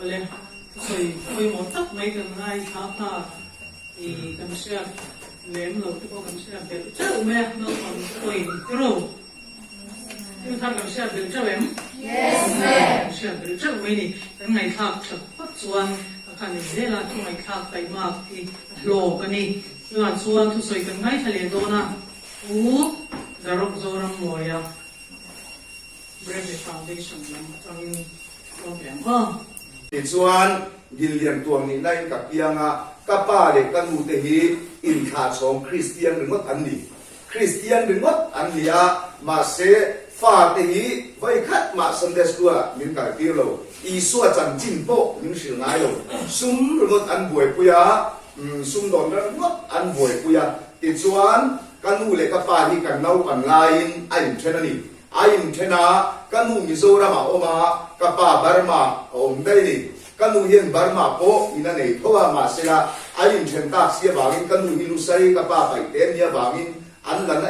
Oleh tôi một tấc mấy cái này tháo ta thì cầm xe lém lột cái cầm xe để chớ mẹ nó còn quỳ cái rồi nhưng thằng cầm xe để chớ em cầm xe để chớ mấy này cái ngày khác chợt bắt xuân cái này dễ là cái ngày khác tại mà thì lồ cái này nhưng xuân tôi soi cái ngày thay liền đó na giờ rộng rồi mồi à Brave Foundation làm trong program ha thì chuan gil lian tuang ni nai ka pianga kapa le kanu te hi in kha chong Christian ringot an ni Christian ringot an nia ma se fa te hi vai khat ma Sunday school min ka ti lo Isu chan jin po min sil ngai lo sum ringot an buai puya sum don ringot an buai puya ti chuan kanu le kapa hi kan nau kan lain ain thenani ain thena kanu Mizoram oma kapa Burma om dai ni kanu hian Burma po ina nei thowa ma sela ain then ta sia bangin kanu hilu sai kapa pai ten nia bangin an lana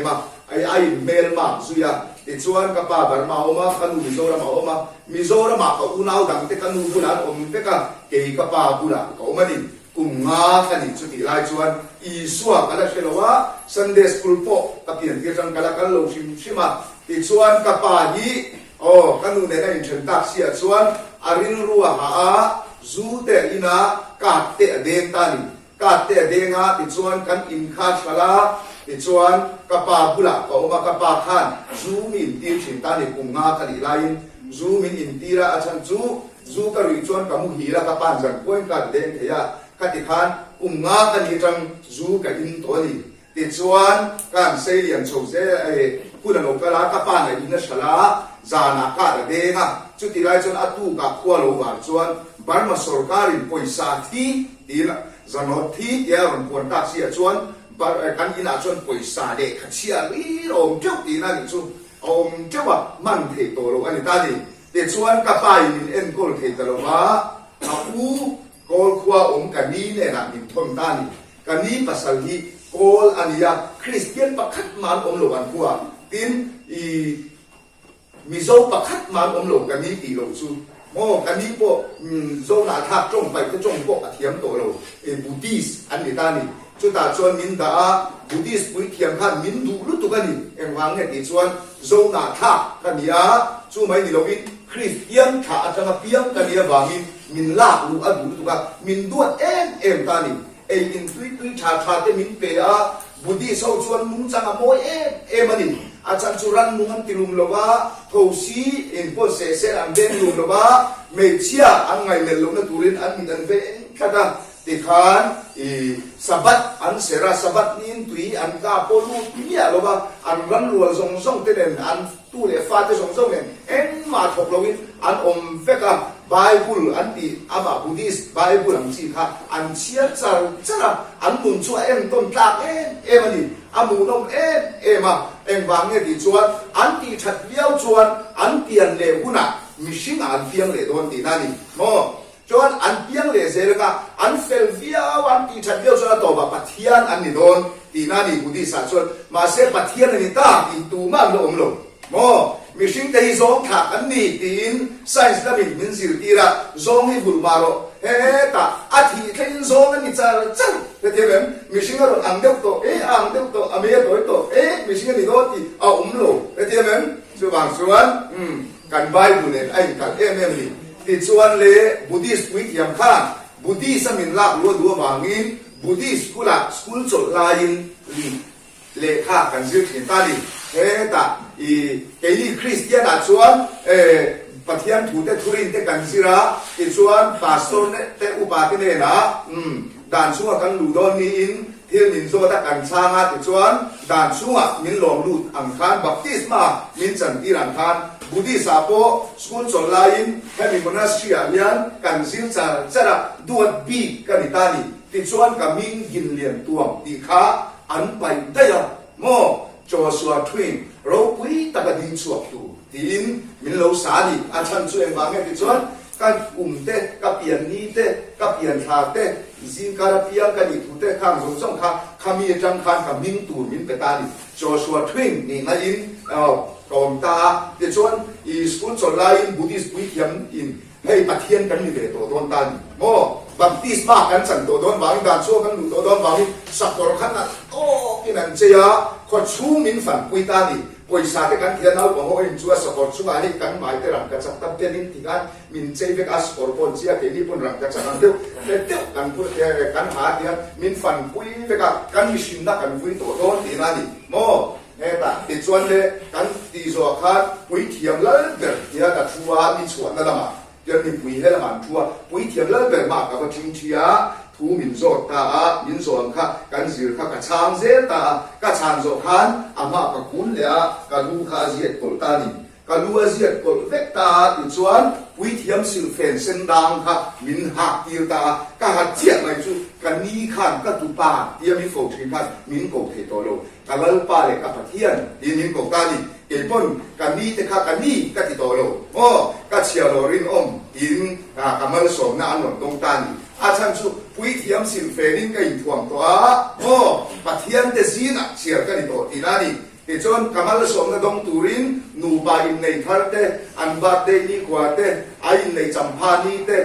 ma ai mel ma zuya ti chuan kapa Burma oma kanu Mizoram ka unau dang te kanu bulan om te ka ke kapa bula ko mani kunga kani chuti lai chuan Isua kala shelowa Sunday school po kapian ti jang kala kal lo shima ti chuan kapa hi kanu ne na in chen tak sia chuan arin ruwa ha zu te ina ka te den tani ka te denga ti chuan kan in kha chala ti chuan kapa bula ko ma kapa khan zu min ti chin tani kunga kali lain zu min in tira achan zu ka ri chuan kamu hi la kapa jan point ka den theya kati khan kunga kani tang zu ka in to ni ti chuan kan sei lian chho se kuna no kala kapa na ina shala zana ka da denga chuti lai chuan atu ka khwa lo war chuan Burma sarkarin poisa thi tina zanot thi ya ron pon ta sia chuan kan ina chuan poisa de khachia ri om chau tina ni chu om chawa man the to lo ani ta ni te chuan kapa in en kol the ta lo wa u kol khwa om kani ne na min thon ta ni kani pasal hi kol ania Christian pakhat man om lo an khwa tin Mizo pakhat man om lo kani ti lo chu mo kani po zo na thak trong pai te trong po athiam to lo Buddhist an ni ta ni chu ta chuan min da Buddhist pui thiam khan min du lu tu kani em wang nge ti chuan zo na thak kania chu mai ni lo in Christian tha atanga piam kania wangin min la lu adu tu ka min duat em ta ni in tui tha te min pe a Buddhist so chuan mung changa mo em ani achan churan mungan tilum lowa thosi in po se an den lu lowa me chia an ngai mel lo na turin an min an ve kada ti khan sabat an sera sabat nin tui an ka po lu mia lowa an ran rual zong te den an tu le fa te zong nen en ma thok lowin an om veka Bible an ti ama Buddhist Bible ang chi kha an chia chara an mun chu em ton tak em ani amu nom ma em wang nge ti chuan an ti that liao chuan an pian le huna mishing an piang le don ti nani mo chuan an piang le zelga an fel via wan ti that liao chuan to ba pathian an ni don ti nani Buddhist sa chuan ma se pathian ni ta ti tu ma lo om lo mo mishing te hi zong thak an ni tin science la min zil tira zong hi bul maro he ta athi thin zong an ni chal te them mishing ro ang deuh to ame to mishing ni do ti a lo te them chu bang chuan kan Bible ne ai kan ni ti chuan le Buddhist pui yam kha Buddhist min la lu du wangin Buddhist school chol lain le kha kan zil thin ta ni he ta keli Christian a chuan pathian thu te thurin te kan sira ti chuan pastor ne te upa te ne na dan sunga kan lu don ni in thil min zo ta kan changa ti chuan dan sunga min lom lut ang khan baptisma min chan ti ran khan Buddhist apo school chol lain hemi monastery alian kan zil chara duat bi kanitani ti chuan kamin gin lian tuam ti kha an pai daya mo Joshua twin ro pui takadin chuak tu tin min lo sa ni a chan chu em wang ti chuan kan te ka pian ni te ka pian tha te zin kara piang ka ni thu te khang zong kha khami jang khan ka min tu min pe ta ni Joshua twin ni na in còn ta thì chọn school chọn lại Buddhist quý thiểm in hay bát thiên cái như vậy tổ đón ta mô Baptist ba kan chan to don wang dan so kan lu to don wang sakor khan na to kinan cheya kho chu min fan pui ta ni poisa te kan thian au ko ho in chu sakor chu ani kan mai te ram ka chak tam te nin tikan min chei vek as kor pon chia te ni pon ram ka chak an te kan pu te kan ha dia min fan pui veka kan mission na kan pui to don ti na ni mo he ta ti chuan le kan ti zo khan pui thiam la ber dia ka chuwa mi chuan na lama giờ mình quý hay là màn chua quý thiệt lớn về mặt các chính trị á thu mình rồi ta mình rồi khác cái gì khác cái trang dễ ta cái trang rồi khan mà cái cuốn lẽ cái lu khá diệt cổ ta đi cái lu diệt cổ vết ta thì chuan quý thiệt sự phèn sinh đang khác mình hạt tiêu ta cái hạt chiết này chú cái ni khan cái tu pa thì mình cầu thiên khan mình cầu thể tổ lộ cái lu pa này cái phát hiện thì mình cầu ta đi cái bọn cái ni thì khác cái ni cái thì tổ lộ cái chiều lộ rin in cái mà sống na anh đông ta đi chân chú quý thiam sự phèn cái thuồng toa phát hiện cái gì na chiều cái tổ thì na đi thì chọn cái mà sống na đông turin nu ba in này thar te an ba te ni qua te ai in này champa ni te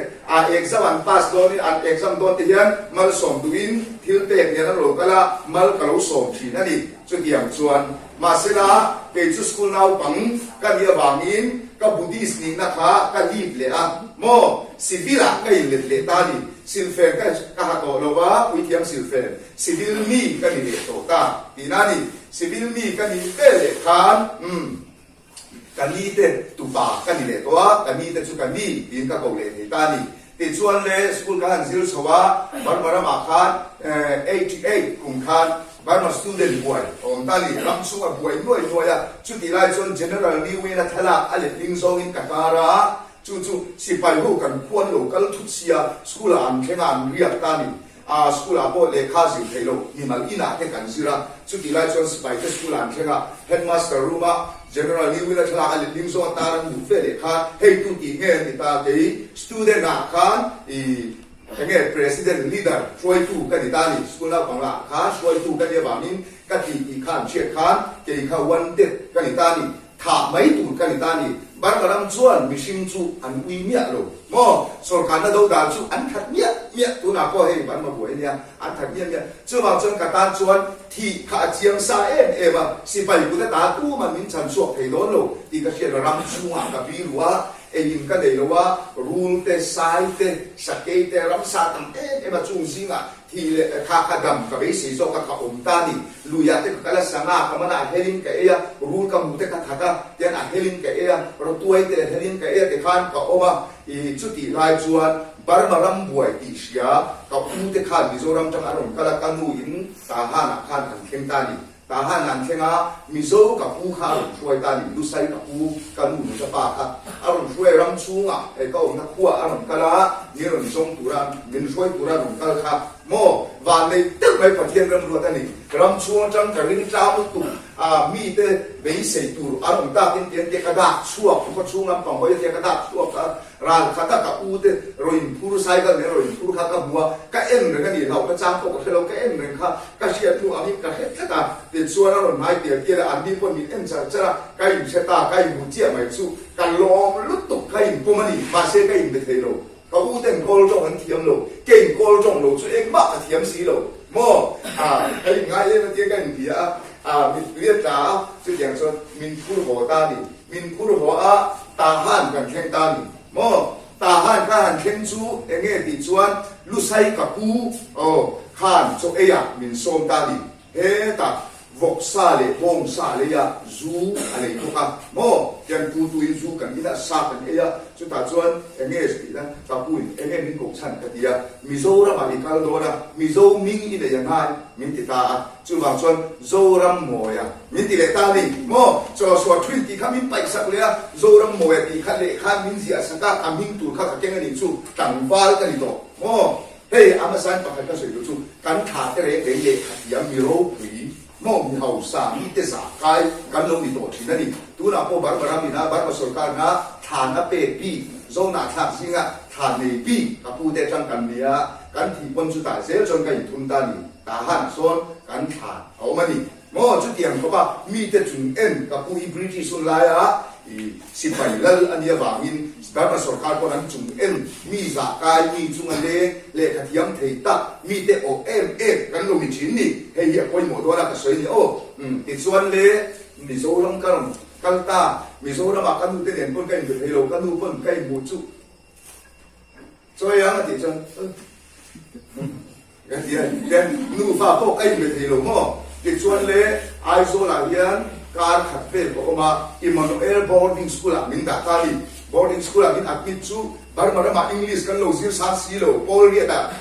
exam an pass don ni an exam don te hian mal sống tuin thil te ni na lo kala mal kalau sống thi na ni chu diam chuan mà sẽ là cái chú school nào bằng cái địa vangin cái Buddhist ni na kha cái liệp lệ mo civil cái lệ ta đi silver cái hạt tổ lo wa quý thiam silver civil mi cái lệ tổ ta thì na đi civil mi cái lệ khan cái lệ tu ba cái lệ to cái lệ chu cái mi tin cái câu lệ ta đi thì chuan le school cái hàng zil sowa bar bar ma khan 88 cùng khan bạn mà student boy, ông ta đi làm số boy nuôi chú đi lại chọn general liwe na thala, ale linh song in kakara, chú si pai ho kan kuan lo kal thut sia, school am khen am riak ta ni, school abo le kha si thelo, ni mal ina ke kan sira, chú đi lại chọn si pai ke school am khen headmaster room general liwe na thala ale linh song ta ran du fe le kha, hey tu ti nge ni ta ke student na khan cái nghe president leader xuôi tu cái gì ta đi school nào bằng là khá xuôi tu cái gì bảo mình cái gì khan chuyện khan cái khâu quan tết cái gì ta đi thả mấy tu cái gì ta đi bắt đầu làm chuan mình sinh chu ăn uy miệng rồi mo sau khi nó đâu đào chu ăn thật miệng tu nào có hay bán mà buổi nha ăn thật miệng chưa vào chân cả tan chuan thì khả chiang sa em mà si phải cũng đã tu mà mình chẳng suộc thấy đó rồi thì cái chuyện là làm chu à cái ví dụ in cái này là rule te sai te sakei te ram sa tam em mà chung sinh thì khá đầm cái bế sĩ do các ông ta đi lùi te cái là sang cái mà là helin cái rule cái mute cái thằng cái là helin cái rồi tuổi te helin cái khan cái ông thì chút thì lại chuan bar mà ram buổi thì xia cái mute khan ví dụ ram trong anh cái là cái nuôi in ta han khan thằng khen ta đi ta han nan khenga mizo ka pu kha ruai ta ni lu sai ka pu ka nu sa pa kha aron ruai ram chunga e ka na khuwa aron kala ni ron song turan min ruai turan ron kal kha mo và này tức mấy phần thiên ram ruai ta ni ram chuang chang ka rin cha mu tu mi te bei sei tu aron ta tin tin te ka da chuak ko chung lam pang ko te ka da chuak ka ran kha ta ka u te roin phur sai ka ne roin phur kha ka bua ka en ne ka ni lau ka chang ko ka lo ka en ne kha ka sia tu ami ka het ta thì xua nó rồi mai tiền kia là ăn đi con mình em sợ cái gì sẽ ta cái gì chia mày su cái lo lúc tục cái gì của mình mà sẽ cái gì bị thấy rồi có ưu tiên cô trong hắn thiếm rồi kinh cô trong rồi cho em bắt thiếm xí rồi mò cái ngay lên cái gì mình biết là chứ chẳng cho mình cứu hộ ta đi mình cứu hộ ta han cần khen ta đi mò ta han cái han khen chú em nghe thì chuan lu say cả cu han cho ấy mình xôm ta đi thế ta vok sa le bom sa le ya zu ale to ka mo yan tu tu in zu kan ina sa kan ya chu ta chuan enge sti la ta pu enge min ko chan ka dia mizo ra ma ni kal do ra mizo ming i le yan hai min ti ta chu wang chuan zo ram mo ya min ti le ta ni mo cho so thrin ti kha min pai sak le ya zo ram mo ya ti kha le kha min zia sa ka ka min tu kha ka kenga ni chu tang wal ka ni to mo hey amasan pa ka so chu kan tha te re le ya mi ro pi mong hậu sang ít giả cái cán lông đi tổ chỉ là đi tu nào cô bán bảo mình na bán bảo sổ ca na thàn na pe pi dâu na thàn gì ngà thàn này pi các phụ đệ trong cán nia cán thì quân chủ tài dễ trong cái thun ta đi ta hàn son cán thàn hậu mà đi mo chu tiang ko ba mi te chung en ka pu i British sun la ya i si pai lal ania wangin Bama sarkar ko nan chung en mi za kai mi chung ale le ka thiam thei ta mi te o kan lo mi chin ni he ya koi mo do la ka soi ni o ti chuan le mi zo ram kan kalta mi zo ram ka nu te nen pon kai thei lo ka nu pon kai mu chu choi ya ti chuan cái gì cái nu pha có cái gì thì luôn mà cái chuyện lẽ ai số là hiền car khát về của mà Emmanuel boarding school là mình đã ta đi boarding school là mình admit chú bảo mà English kan lo zir sa si lo Paul riết à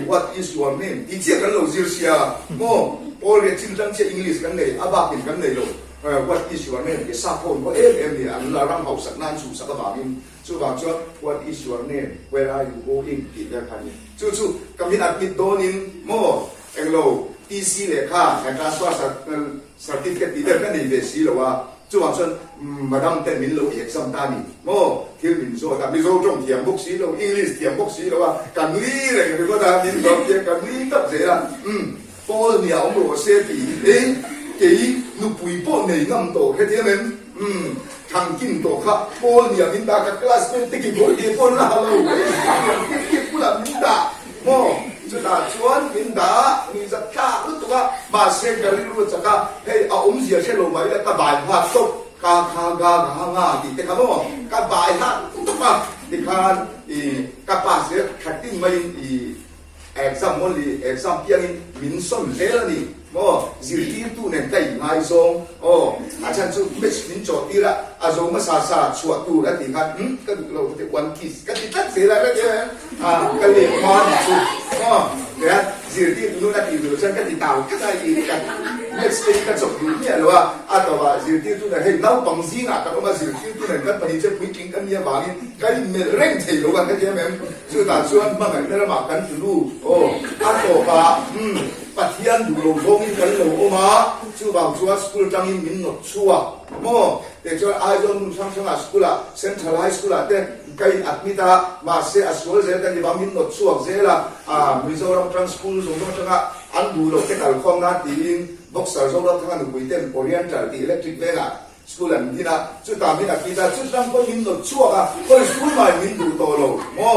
what is your name thì chỉ kan lo zir sia mo Paul riết chính trang chỉ English kan này abakin kan này lo what is your name cái sa phone có em thì anh là ram học sắc nan chủ sắc các bạn chú bảo cho what is your name where are you going thì ra khai chú kami admit donin mo englo TC le kha and transfer certificate ti kan ni ve si lo wa chú bảo cho madam tên mình lo exam ta ni mo thiếu mình zo ta mình zo trong thiam book si lo English thiam book si lo wa kan ni le cái đó mình có cái kan ni tập dễ là Paul ni ông lo se ti cái nu bùi bộ này ngâm tổ cái thế nên thằng kinh tổ khác Paul ni mình đã các class bên tích bồi đi Paul là lâu cái cũng là mình đã mo chúng ta chuẩn mình đã mình rất cả lúc đó mà xem cái lúc đó cả hay ông gì sẽ làm mấy cái bài hát tốt ca nga thì cái đó cái bài hát tốt mà thì cái bài sẽ khắc tin mấy exam only exam piangin min som lela ni mo zirtir tu nen kai ngai zong achan chu match min cho tira azong ma sa chuat tu la ti khan ka du lo te one kiss ka ti tat se la ka ka le mon chu ya zirtir tu la ti du chan ka ti tao ka ai ka match te ka chok du ni lo atawa zirtir tu na he nau pang zinga ka ma zirtir tu nen ka pani che pui king kan ya bangin kai me reng thei lo ka ke mem chu ta chuan ma ngai na ma kan tu lu ato ba pathian du lo bong kan lo ma chu bang chu school tang in min no chua mo te cho ai don sang sang school central high school te kai admita ma se asol ze kan ba min no chua ze la Mizoram trans school zo no changa an du lo ke kal khom na tin boxer zo lo thang nu kuiten oriental ti electric vela school an dina chu ta mi na kita chu sang ko min no chua ka ko school mai min du to lo mo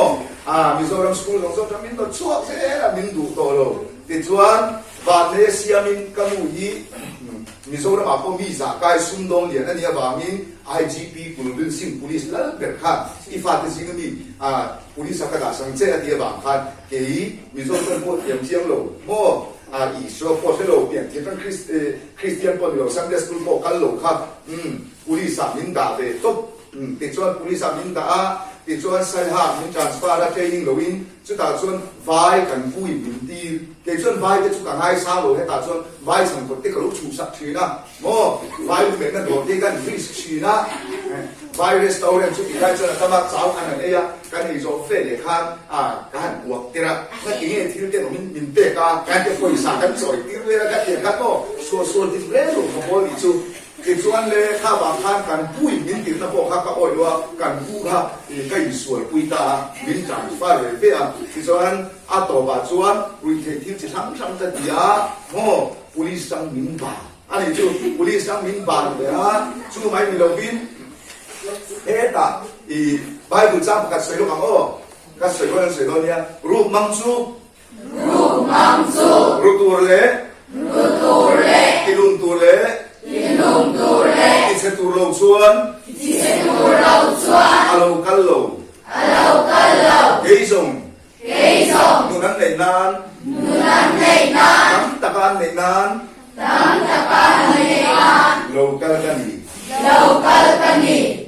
Mizoram school zo ta min no chua ze la min du to lo ti chuan ba ne siamin kamu hi Mizoram apo mi za kai sundong lian ania bangin IGP kulbil sim police lal ber khan ifat sing mi police ka da sang che atia bang khan ke Mizoram ko yam chiang lo mo i so po se lo pian ti tang Christian po lo Sunday school ko kal lo kha police min da ve to ti chuan police min da ti chuan sai ha min transfer la training lo in chu ta chuan vai kan pui min ti ke chuan vai te chu ka ngai sa lo he ta chuan vai sang ko te ka lo chu sak thina mo vai lu me na do te kan risk thina vai restaurant chu ti kai chuan ta ma chau an an ya kan ni zo fe le khan kan buak tira na ti nge thil te min te ka kan te koi sa kan choi ti le ka te ka to so ti re lo ko li chu cái chuyện lệ khá bằng khan cần bùi miếng tiền nó bỏ khá oi loa cần bù ha cái sủi bùi ta miếng tràn pha rồi vậy cái chuyện tổ bà chuyện bùi thể thiếu chỉ thắng thắng cái gì mo police sang miếng bà anh ấy chú police sang miếng bà rồi chú mấy người đầu tiên hết bài bùi trang cái sợi lông cái sợi lông nha rùm măng su rùm tu lệ kilung tu lệ Ti se tu lo chuan alo kal lo Hei song nu nan nei nan tam takan nei nan lo kal kani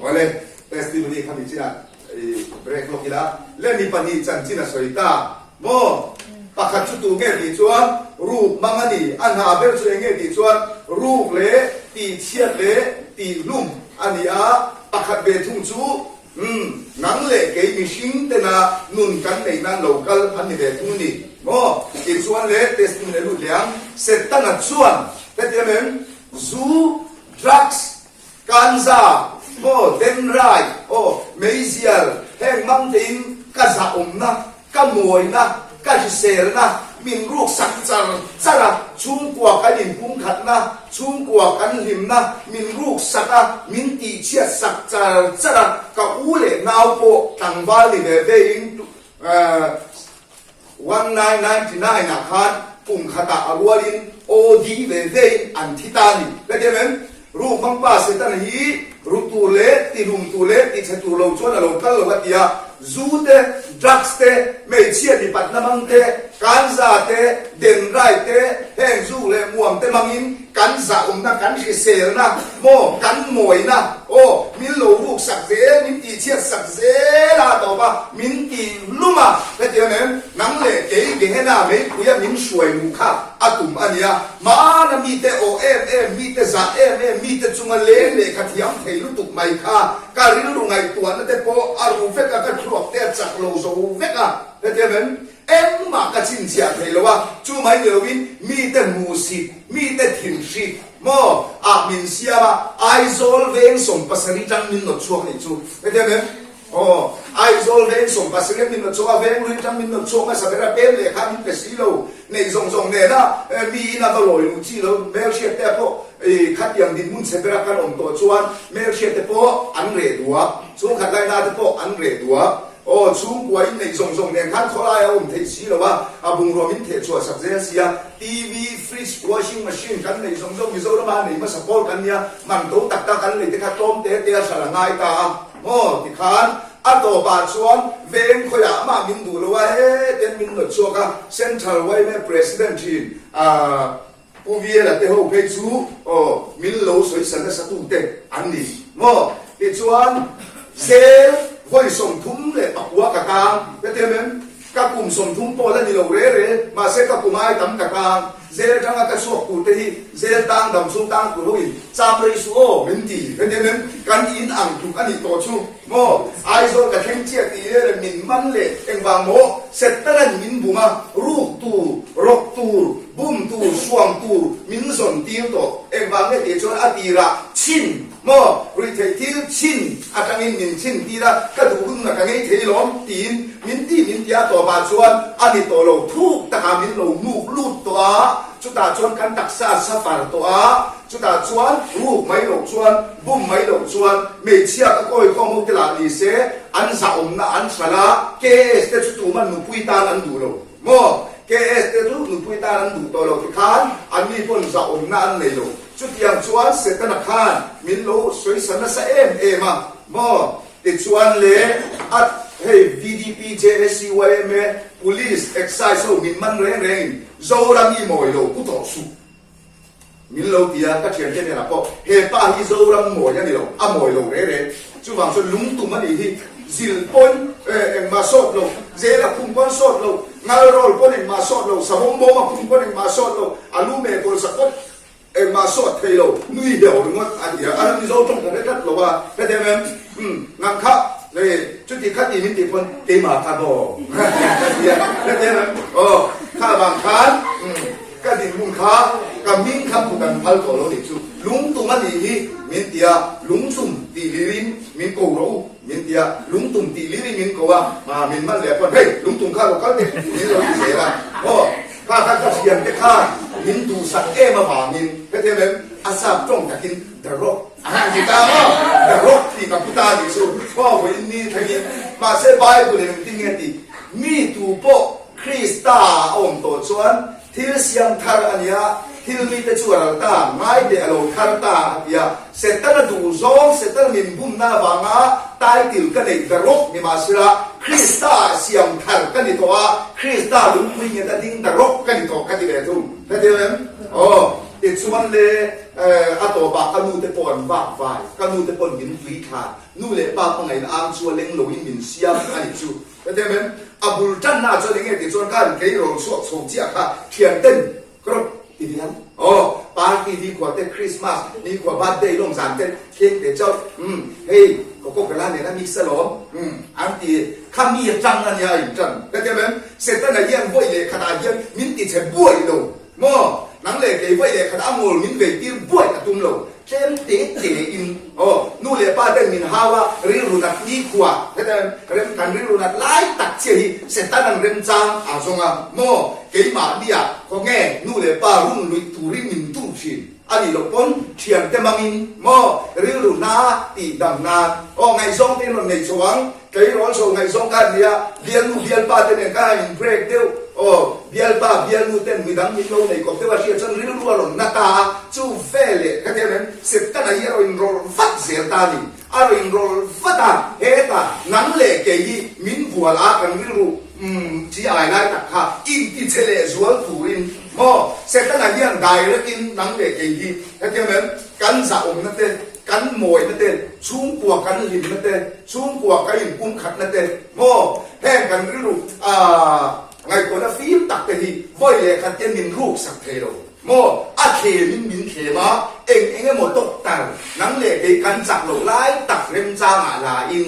ole testimony kami china break lo kila le ni pani chan china soita mo pakhat chu tu nge ti chuan rup mangani an ha ber chu nge ti chuan rup le ti chiat le ti lum ani pakhat be thung chu nang le ke mi hing te na nun kan nei nan local an ni be thung ni mo ti chuan le testimony lu liang set tan a chuan te men zu drugs kanza den right meisial heng mang tin ka za na ka moi na ka ser na มินรูกสักจังสระชุ่มกว่ากันหินพุ่งขัดนะชุ่มกว่ากันหิมนะมินรูกสักมินตีเชียสักจังสระกะอูเล่นาวโปตังวาลิเวอิง1999นะครับปุ่มขตาอวัวลินโอดีเวอันทิตานีและเดี๋ยวนั้นรูปมังป้าเสตันฮีรูตูเล่ติรุมตูเล่ติเชตูโลชวนอารมณ์กันโลกัตยาจูเตดรักสเตไม่เชียดิปัตนามังเตกันซาเตเดนไรเตแห่งจูเล่มวมเตมังอินกันซานะกันเชเซลนะโมกันมวยนะโอ้มินโลรูกสักเซมินตีเชียสักเซลาต่อมามินตีลุมาและเดี๋ยวนั้นนังเล่เก๋เก๋น่าไม่คุยมินสวยมุขะอาตุมอันนี้มานะมีแต่โอมีแต่ซามีแต่จุงเล่เล่ขัดยำเทลุตุกไม่ค่ะการิลงไงตัวนั่นแต่พออารูเฟกก็ครบแต่จากโลโซเฟกและเดี๋ยวนั้นมากระชินเสียเทลว่าจูไม่เดวินมีแต่มูสิมีแต่ถิ่นสิโมอามินเสียว่าไอโซลเวงส่งภาษาจังมินนช่วงนี้จูและเดี๋ยวนั้นโอ้ไอโซลเวงส่งภาษามินนช่วงเวงรุ่นจังมินนช่วงมาสักการะเป็นเลยครับมินเป็นสีโลในส่งเนี่ยนะมีน่าตลอยลูกจีโลเมลเชียแต่พอขัดยังดินมุนเสกระกันอมตัวชวนเมลเชียแต่พออันเรดัวช่วงขัดไรนาแต่พออันเรดัวโอ้ช่วงกว่าในส่งเนี่ยขัดเขาไล่เอาเทสีหรือว่าอาบุงรวมินเทชัวสักเสียทีวีฟรีซวอชิ่งแมชชีนกันในส่งมิโซระมาในมาสปอร์ตกันเนี่ยมันโตตักกันเลยที่ขัดต้มเตะสลังไงตาโอ้ที่ขันอัตโตบาชวนเวงขยะมามินดูเลยว่าเฮ้เดนมินหนดชัวกันเซ็นทรัลไว้แม่ประธานจีนผู้วิเศษที่เขาเพจูโอ้มิลโลสวยสันสตุเตอันนี้โม่ที่ชวนเซลไว้ส่งทุ่มเลยปักหัวกะกางก็เท่านั้นกับกลุ่มส่งทุ่มโปแล้วนี่เราเร่มาเสกกับกลุ่มไอ้ตั้มกะกางเซลจังกะสวกกูเตที่เซลตั้งดำสูงตั้งกูรู้อีกจามเลยสู้โอ้มินดีก็เท่านั้นการอินอ่างถูกอันนี้ต่อชูโม่ไอโซกะเข่งเจียตีเลยมินมันเลยเอ็งบางโม่เสร็จแต่ละมินบุมารูปตูรกตูบุ้มตูสวงตูมินสนตีโตเอ็งบางเนี่ยเดี๋ยวชวนอดีระชินโม่ริเทที่ชินอาจารย์มินชินตีละก็ดูหุ่นนะกันไงเทล้อมตีนมินตีมินตีอาตัวบาชวนอันนี้ตัวเราทุกตะการมินเรามูกลูดตัวจุดตาชวนกันตักซาสฟาร์ตัวจุดตาชวนรูปไม่หลงชวนบุ้มไม่หลงชวนไม่เชื่อก็ก้อยข้อมูลตลาดลิเซอันสาวนะอันสละเกสเตจุตุมันนุปุยตาอันดูเราโม่เกสเตจุนุปุยตาอันดูตัวเราที่ขันอันนี้พ้นสาวนะอันเลยเราจุดยังชวนเสร็จนักขันมินโลสวยสันนะเอ็มมาโม่ติดชวนเลยอัดเฮ้ VDP JSCYM police exercise มินมันเร่งโจรังอีโมยโลกุต่อสู้มินโลที่อ่ะก็เชื่อเช่นนี้นะก็เฮป้าฮิโจรังโมยนี่โลอ่ะโมยโลเร่จู่บางส่วนลุงตุ้มมันอีกซิลปนมาสดโลเจล่าคุ้มปนสดโลงาโรลปนมาสดโลสมองโมมาคุ้มปนมาสดโลอาลูเมโกลสักคนมาสดเทโลนุยเดียวหรือว่าอันเดียวอันนี้โจตรงกันได้หรอว่าแต่เดี๋ยวนั้นงั้นครับเลยจุดที่ขัดที่มินติพนเตมาคาโบแล้วเดี๋ยวนั้นโอ้ข้าบางคันก็ดิลุงค้าก็มินขับกันพัลโตโลดิจูลุงตุมันดีมินเตียลุงซุ่มตีลิรินมินโกโรมินเตียลุงตุ่มตีลิรินมินโกว่ามามินมันเหลือคนเฮ้ยลุงตุ่มข้าเราก็เนี่ยมินเราเสียละโอ้ข้าก็เสียงแต่ข้ามินดูสักมาบ่ามินก็เท่านั้นอาซาบจ้องจะกินเดรกจิตาเดรกที่กับพุทธาดิสูว่าวันนี้ทั้งนี้มาเซบายตัวเองติ้งเงี้ยตีมีตูโปคริสตาองค์ตัวชวนที่เสียงทารอันยาที่มีแต่ชัวร์ตาไม่เดี๋ยวเราทารตาเดียเสร็จแล้วดูซองเสร็จแล้วมินบุ้มหน้าบางาตายติวกันในกระรกมีมาสิละคริสตาเสียงทารกันในตัวคริสตาลุงคุยเงี้ยแต่ดิ้งกระรกกันในตัวกันที่เดียวทุ่มแต่เดียวนั้นโอ้ติดส่วนเลยอาตัวบากกันนูเตปอนบากไฟกันนูเตปอนมินฟรีขาดนู่นเลยบากปังไงอ้างชัวเล็งหลงมินเสียมกันอีกชูแต่เดี๋ยวนั้นอับดุลจันน่าจะเลี้ยงติดส่วนกันเกย์โรสวดส่งเจ้าค่ะเทียนเต้นกรบติดยันโอ้ปาร์ตี้ดีกว่าเต้นคริสต์มาสดีกว่าบัตเดย์ลงสารเต้นเค้กเดี๋ยวเจ้าเฮ้ยก็กันแล้วเนี่ยนะมีสลอมอันที่ข้ามีจังอันยาอีกจังแต่เดี๋ยวนั้นเสร็จแล้วเนี่ยยังบ่อยเลยขนาดยังมินติดเฉยบ่อยลงโม่ นังเล่เกย์ไว้เลยขัดอมลมินเวทีบ่อยกับตุ้มโลเช่นเตะอินนู่นเลยป้าได้มินฮาวะริรุนัดนี้ขวาแต่เรื่องการริรุนัดไล่ตัดเชียเสร็จตั้งเรื่องจางส่งโมเกย์มาเดียก็แง่นู่นเลยป้ารุ่นลุยตูริมินตู้ชินอันนี้เราพ้นเชียงเตมังอินโมริรุนาตีดังนาไงส่งที่เราในสว่างเกย์ร้อนส่งไงส่งกันเดียเดียนนู่นเดียนป้าเต้นกันอินเบรกเดียวเบียร์ป้าเบียร์นู่นเต้นมีดังมีโลในกบเทวาเชียจนริรุวลนาตาจูเฟลก็เท่านั้นเสร็จตั้งแต่ยังเราอินโรลฟัดเสียตานี่เราอินโรลฟัดเฮตานั่งเล่เกย์มินบัวลากันริรุจีอะไรได้ตักข้าอินที่เชลสวลตูรินเสร็จตั้งแต่ยังได้แล้วกินนั่งเล่เกย์ก็เท่านั้นกันสะอมนั่นเต้กันมวยนั่นเต้ชุ่มกัวกันหินนั่นเต้ชุ่มกัวกันหินกุ้งขัดนั่นเต้แห้งกันริรุไงคนนั้นฟิล์มตักไปทีบ่อยเลยขัดเจนินรูปสักเทโลอาเคมินเขมาเองหมดตกแต่นังเล่เกกันจักโลไล่ตักเร็มจางลาอิน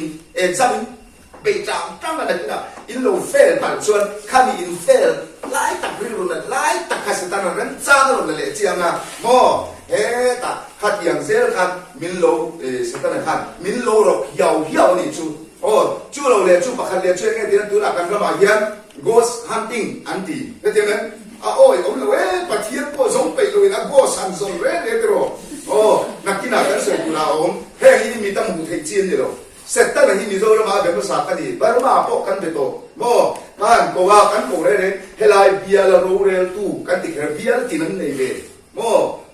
ซ้ำไปจางจังอะไรกันอินโลเฟลผ่านส่วนข้ามีอินเฟลไล่ตักริรุนไล่ตักขัดสตาร์นั้นจางโลเลยเจียงเฮตักขัดอย่างเซลขัดมินโลสตาร์ขัดมินโลรกยาวนี่จู่เราเลยจู่ปะขัดเลยช่วยไงที่นั่นตัวหลักกันก็มาเยี่ยมghost hunting อันที่เข้าใจไหมโอ้ยผมเลยปะเทียนก็ส่งไปเลยนะ ghost hunt ส่งเลยเดี๋ยวนักกินอาหารเสร็จกูลาแห่งนี้มีตั้งหมู่เทจีนเดียวเสร็จตั้งแต่ที่มีโซลมาเป็นภาษากันดีบาร์มาพกกันไปโตกันก็ว่ากันโกเรเฮลายเบียร์โรเรลตู้กันติดเบียร์ที่นั่นในเว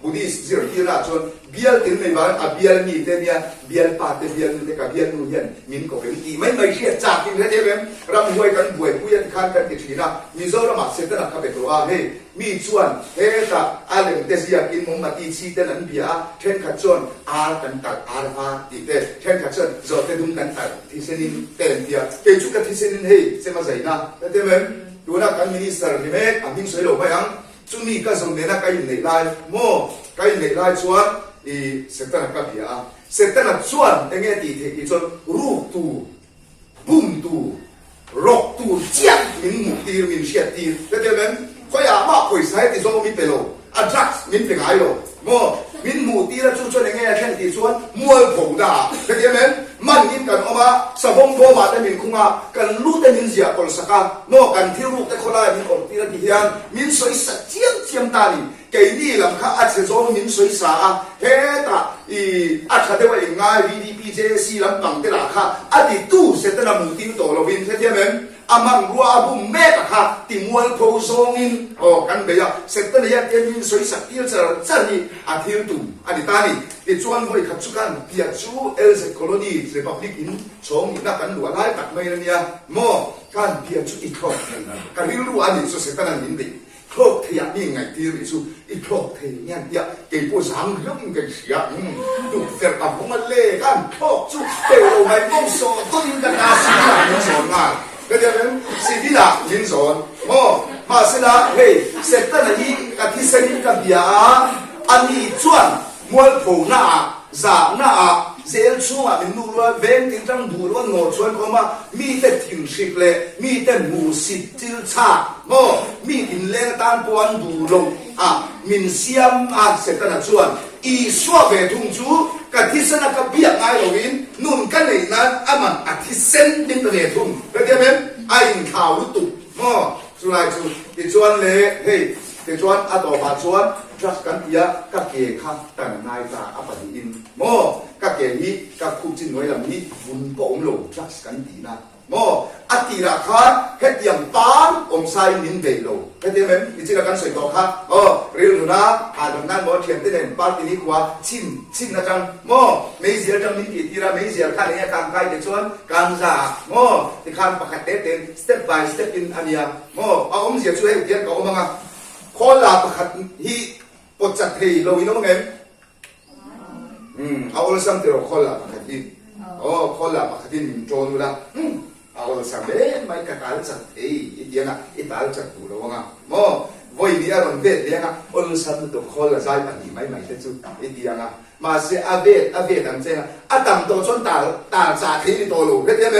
บุดิสเสียที่ราชนเบียร์ที่ในบ้านเบียร์มีแต่เนี่ยเบียร์ปาเตเบียร์นี่แต่กับเบียร์นู่นยันมินก็เป็นอีไม่เชื่อจากที่นั่นเองรำหวยกันบวยผู้ยันคันกันติดที่นั่นมีโซลมาเสร็จแล้วนะครับเป็นตัวเฮ้มีชวนเฮ้ตาอะไรเดซิยากินมุมมาตีชีแต่นั้นเบียร์เช่นขัดชนกันตัดตีเตเช่นขัดชนจอดเตดุมกันตัดที่เซนินเต็มเดียเกจุกันที่เซนินเฮ้เซมาใจนะแต่เมื่อดูนะกันมินิสเตอร์นี่แม่มินสวยหล่อไปยังจุนี่ก็ส่งเนื้อไก่ในลายไก่ในลายชวนเสร็จแล้วกับเบียเสร็จแล้วชวนเงี้ยตีเทอีชวนรูปตูบุ้มตูรกตูเจี๊ยบมินหมุตีมินเชียตีแล้วเดี๋ยวนั้นเขาอยากมาคุยสายที่ส่งมินไปโลดักมินเป็นไงโลมินหมุตีแล้วชวนเงี้ยเช่นตีชวนมวยผมด่าแล้วเดี๋ยวนั้นมันยินกันออกมาสะพงโบมาแต่มินคงมากันรู้แต่มินเสียคนสักการกันที่รู้แต่คนละมินออกตีละกี่อย่างมินสวยสักเจียมตาลีเกย์นี่ลำค่าอาจจะโจมินสวยสาเฮตาอาจจะได้ว่าอย่างง่าย VDP เจซีลำปังแต่ละค่าอดีตตู้เสร็จแล้วมุติตัวเราวินเทียมเองอามันรัวบุ้มแม่ตะค่ะติมวยโพโซงินกันเบียเสร็จแล้วเนี่ยเอ็มินสวยสักที่จะนี่อาทิตย์ตู้อดีตานี่ที่ชวนไปขับสุกันเปียจูเอลเซโคโลนีเรพับลิกินชงนักกันหลวงไล่ตักไม่เนี่ยกันเปียจูอีกครอบกันรู้อันนี้สุดเสร็จแล้วนินดีครอบเทียนี่ไงที่ริสุอีครอบเทียเนี่ยเดียเกี่ยวกับสังเรื่องกันเสียดูเสียกับผมมาเล่กันครอบจุดเตลไม่ต้องสอนต้นกันนาสิละยินสอนมาก็จะเป็นสิที่ละยินสอนมาสิละเฮ้เสร็จแล้วนี่กับที่เซนิกับยาอันนี้ชวนมวยผูหน้าจ่าหน้าเซลชัวเป็นนู่นว่าเว้นที่จังดูว่าโง่ชวนเขามามีแต่ทิ้งสิบเลยมีแต่หมูสิบจิลชามีกินเลี้ยงตามปวนดูลงมินเซียมเสร็จแล้วชวนอีสวะเวทุงจูกับที่สนักกับเบียกไงเราวินนุ่นกันในนั้นมันที่เส้นดินเวทุงเข้าใจไหมไอ้ข่าวรู้ตุสุดท้ายจูที่ชวนเลยเฮ้ที่ชวนต่อมาชวนจัดกันยาก็เกี่ยข้าแต่นายตาอปฏิอินก็เกี่ยนี้ก็คุจินไว้ลำนี้บุญก็อมโลจัดกันดีนะอติราคาเฮ็ดอย่างปานอมไซมินเดโลเฮ็ดยังไงอิจฉากันสวยต่อครับเรื่องนู้นนะดังนั้นเทียมที่ไหนปานที่นี้กว่าชินนะจังไม่เสียจังมินติทีละไม่เสียขั้นนี้การใครจะชวนการจ่าที่ขั้นประคัดเต้น step by step in อันนี้เอาเสียช่วยเทียนกับมั้งคนละประคัดที่ปดจัดทีเราวินน้องเงินเอาละสัมเตอร์คนละประคัดที่คนละประคัดที่โจนดูละเอาละสัมเบ้ไม่กระต่ายจัดอีเดียนะอีตาจัดดูแล้วว่าวันนี้อารมณ์เด็ดเนี่ยนะเอาละสัมเตอร์คนละใจปันนี้ไม่เด็ดสุดอีเดียนะมาเสียอาเวทอันเจ้าตั้มตัวชนตาจ่าที่ตัวลูกเด็ดเนี่ยเ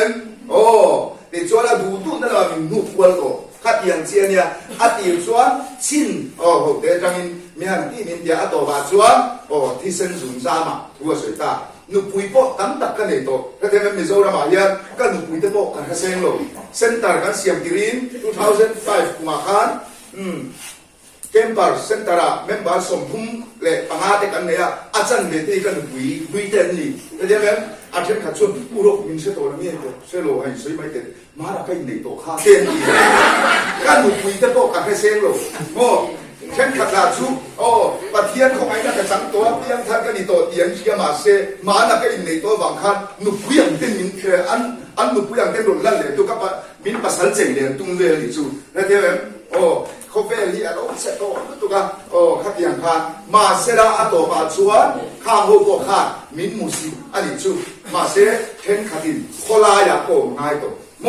ดี๋ยวชวนเราดูนั่นเรามีนุ่มกว่าตัวขัดอย่างเชียเนี่ยอดีตชวนชินเดี๋ยวจัง มีหันที่มินเดียตัวบาชวนโอ้ที่เส้นสูงซ่ามาทัวสวยตานุปุยโปตั้งตักกันเลยตัวก็เท่านั้นมิโซรามาเฮียก็นุปุยตะโปกันเส้นโลเส้นตากันเสียมกิริน2005กุมภาพันธ์เกมบาร์เซนตาระเมมเบอร์สมทุมเละปังอาเตกันเนี่ยอาจารย์เบตีกันบุยเต็นนี่ก็จะเป็นอาจารย์ขัดชนอุรกมินเสตัวนี้ตัวเสโลให้สวยไม่เต็นมาละกันในตัวข้าเต็นนี่กันบุยตะโปกันเส้นโลโม่เช่นขัดลาชุโอ้ปะเทียนของไอ้นั่นก็สังตัวเพียงท่านก็นี่ตัวเทียนเชียมาเซมาละกันในตัวบางคันนุปุยังเต็นมินอันนุปุยังเต็นโดนลั่นเลยตัวกับมินภาษาเจเลยตุ้งเวลิจูแล้วเดี๋ยวโอ้เขาเวลีอะไรเสร็จตัวตัวกันโอ้ขัดยังคันมาเสระอัตโตปัจจุบันข้างหัวก็ข้ามินมุสิอันนี้จูมาเสเห็นขัดินโคลายาโกง่ายตัวโม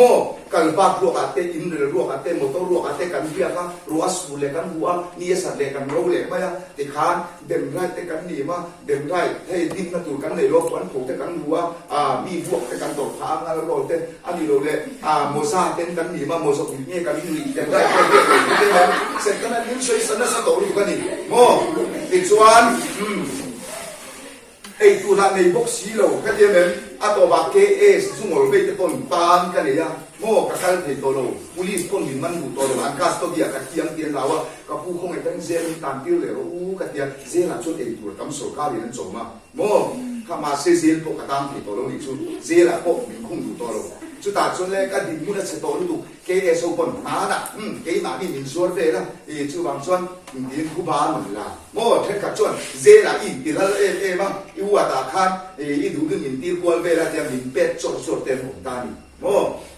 กันบาปรัวอาเตอินเรือรัวอาเตโมโตรัวอาเตกันเบียกันรัวสูเลกันหัวนี่สัตว์เลกันรู้เลยไม่ละติขานเดิมไรเตกันนี่มาเดิมไรให้ดิ้นกระตูกันในโลกวันผูกเตกันหัวมีพวกเตกันตกทางอะไรโรเตอันนี้เราเลยโมซาเต้นกันนี่มาโมสกุลเนี่ยกันนี่เดิมไรเดิมเสร็จกันนั้นช่วยสนับสนุนกันนี่โมติดส่วนไอ้ตัวนั้นในบ็อกซี่เราก็จะเป็นอัตโตบักเกเอสสุ่งอลเวทต้นปานกันเลยอะโม่กับการที่ตัวเราผู้ลิสคนหินมันบุตรเราอันกัสตัวเดียกับเทียงเตียนเราอะกับผู้คงไอ้ตั้งเซนตามที่เลยกับเทียเซนหลังชุดไอ้ตัวตั้งโซ่ข้าวเรียนจบมาโม่ข้ามาเซนพวกกระตามที่ตัวเราอีกชุดเซนละพวกมีคงดูตัวเราชุดตาชนเลยก็ดิ่งมุนเสตัวเราดูเกเอสคนมาน่ะเกมามีมินส่วนเลยนะชุดบางส่วนดิ่งคู่บ้านหมดละโม่เทกับส่วนเซละอีกที่เราบ้างอีวัวตาคันอีดูดึงมินตีกวนเวลาเดียมินเป็ดสดเต็มหัวตานี่โม่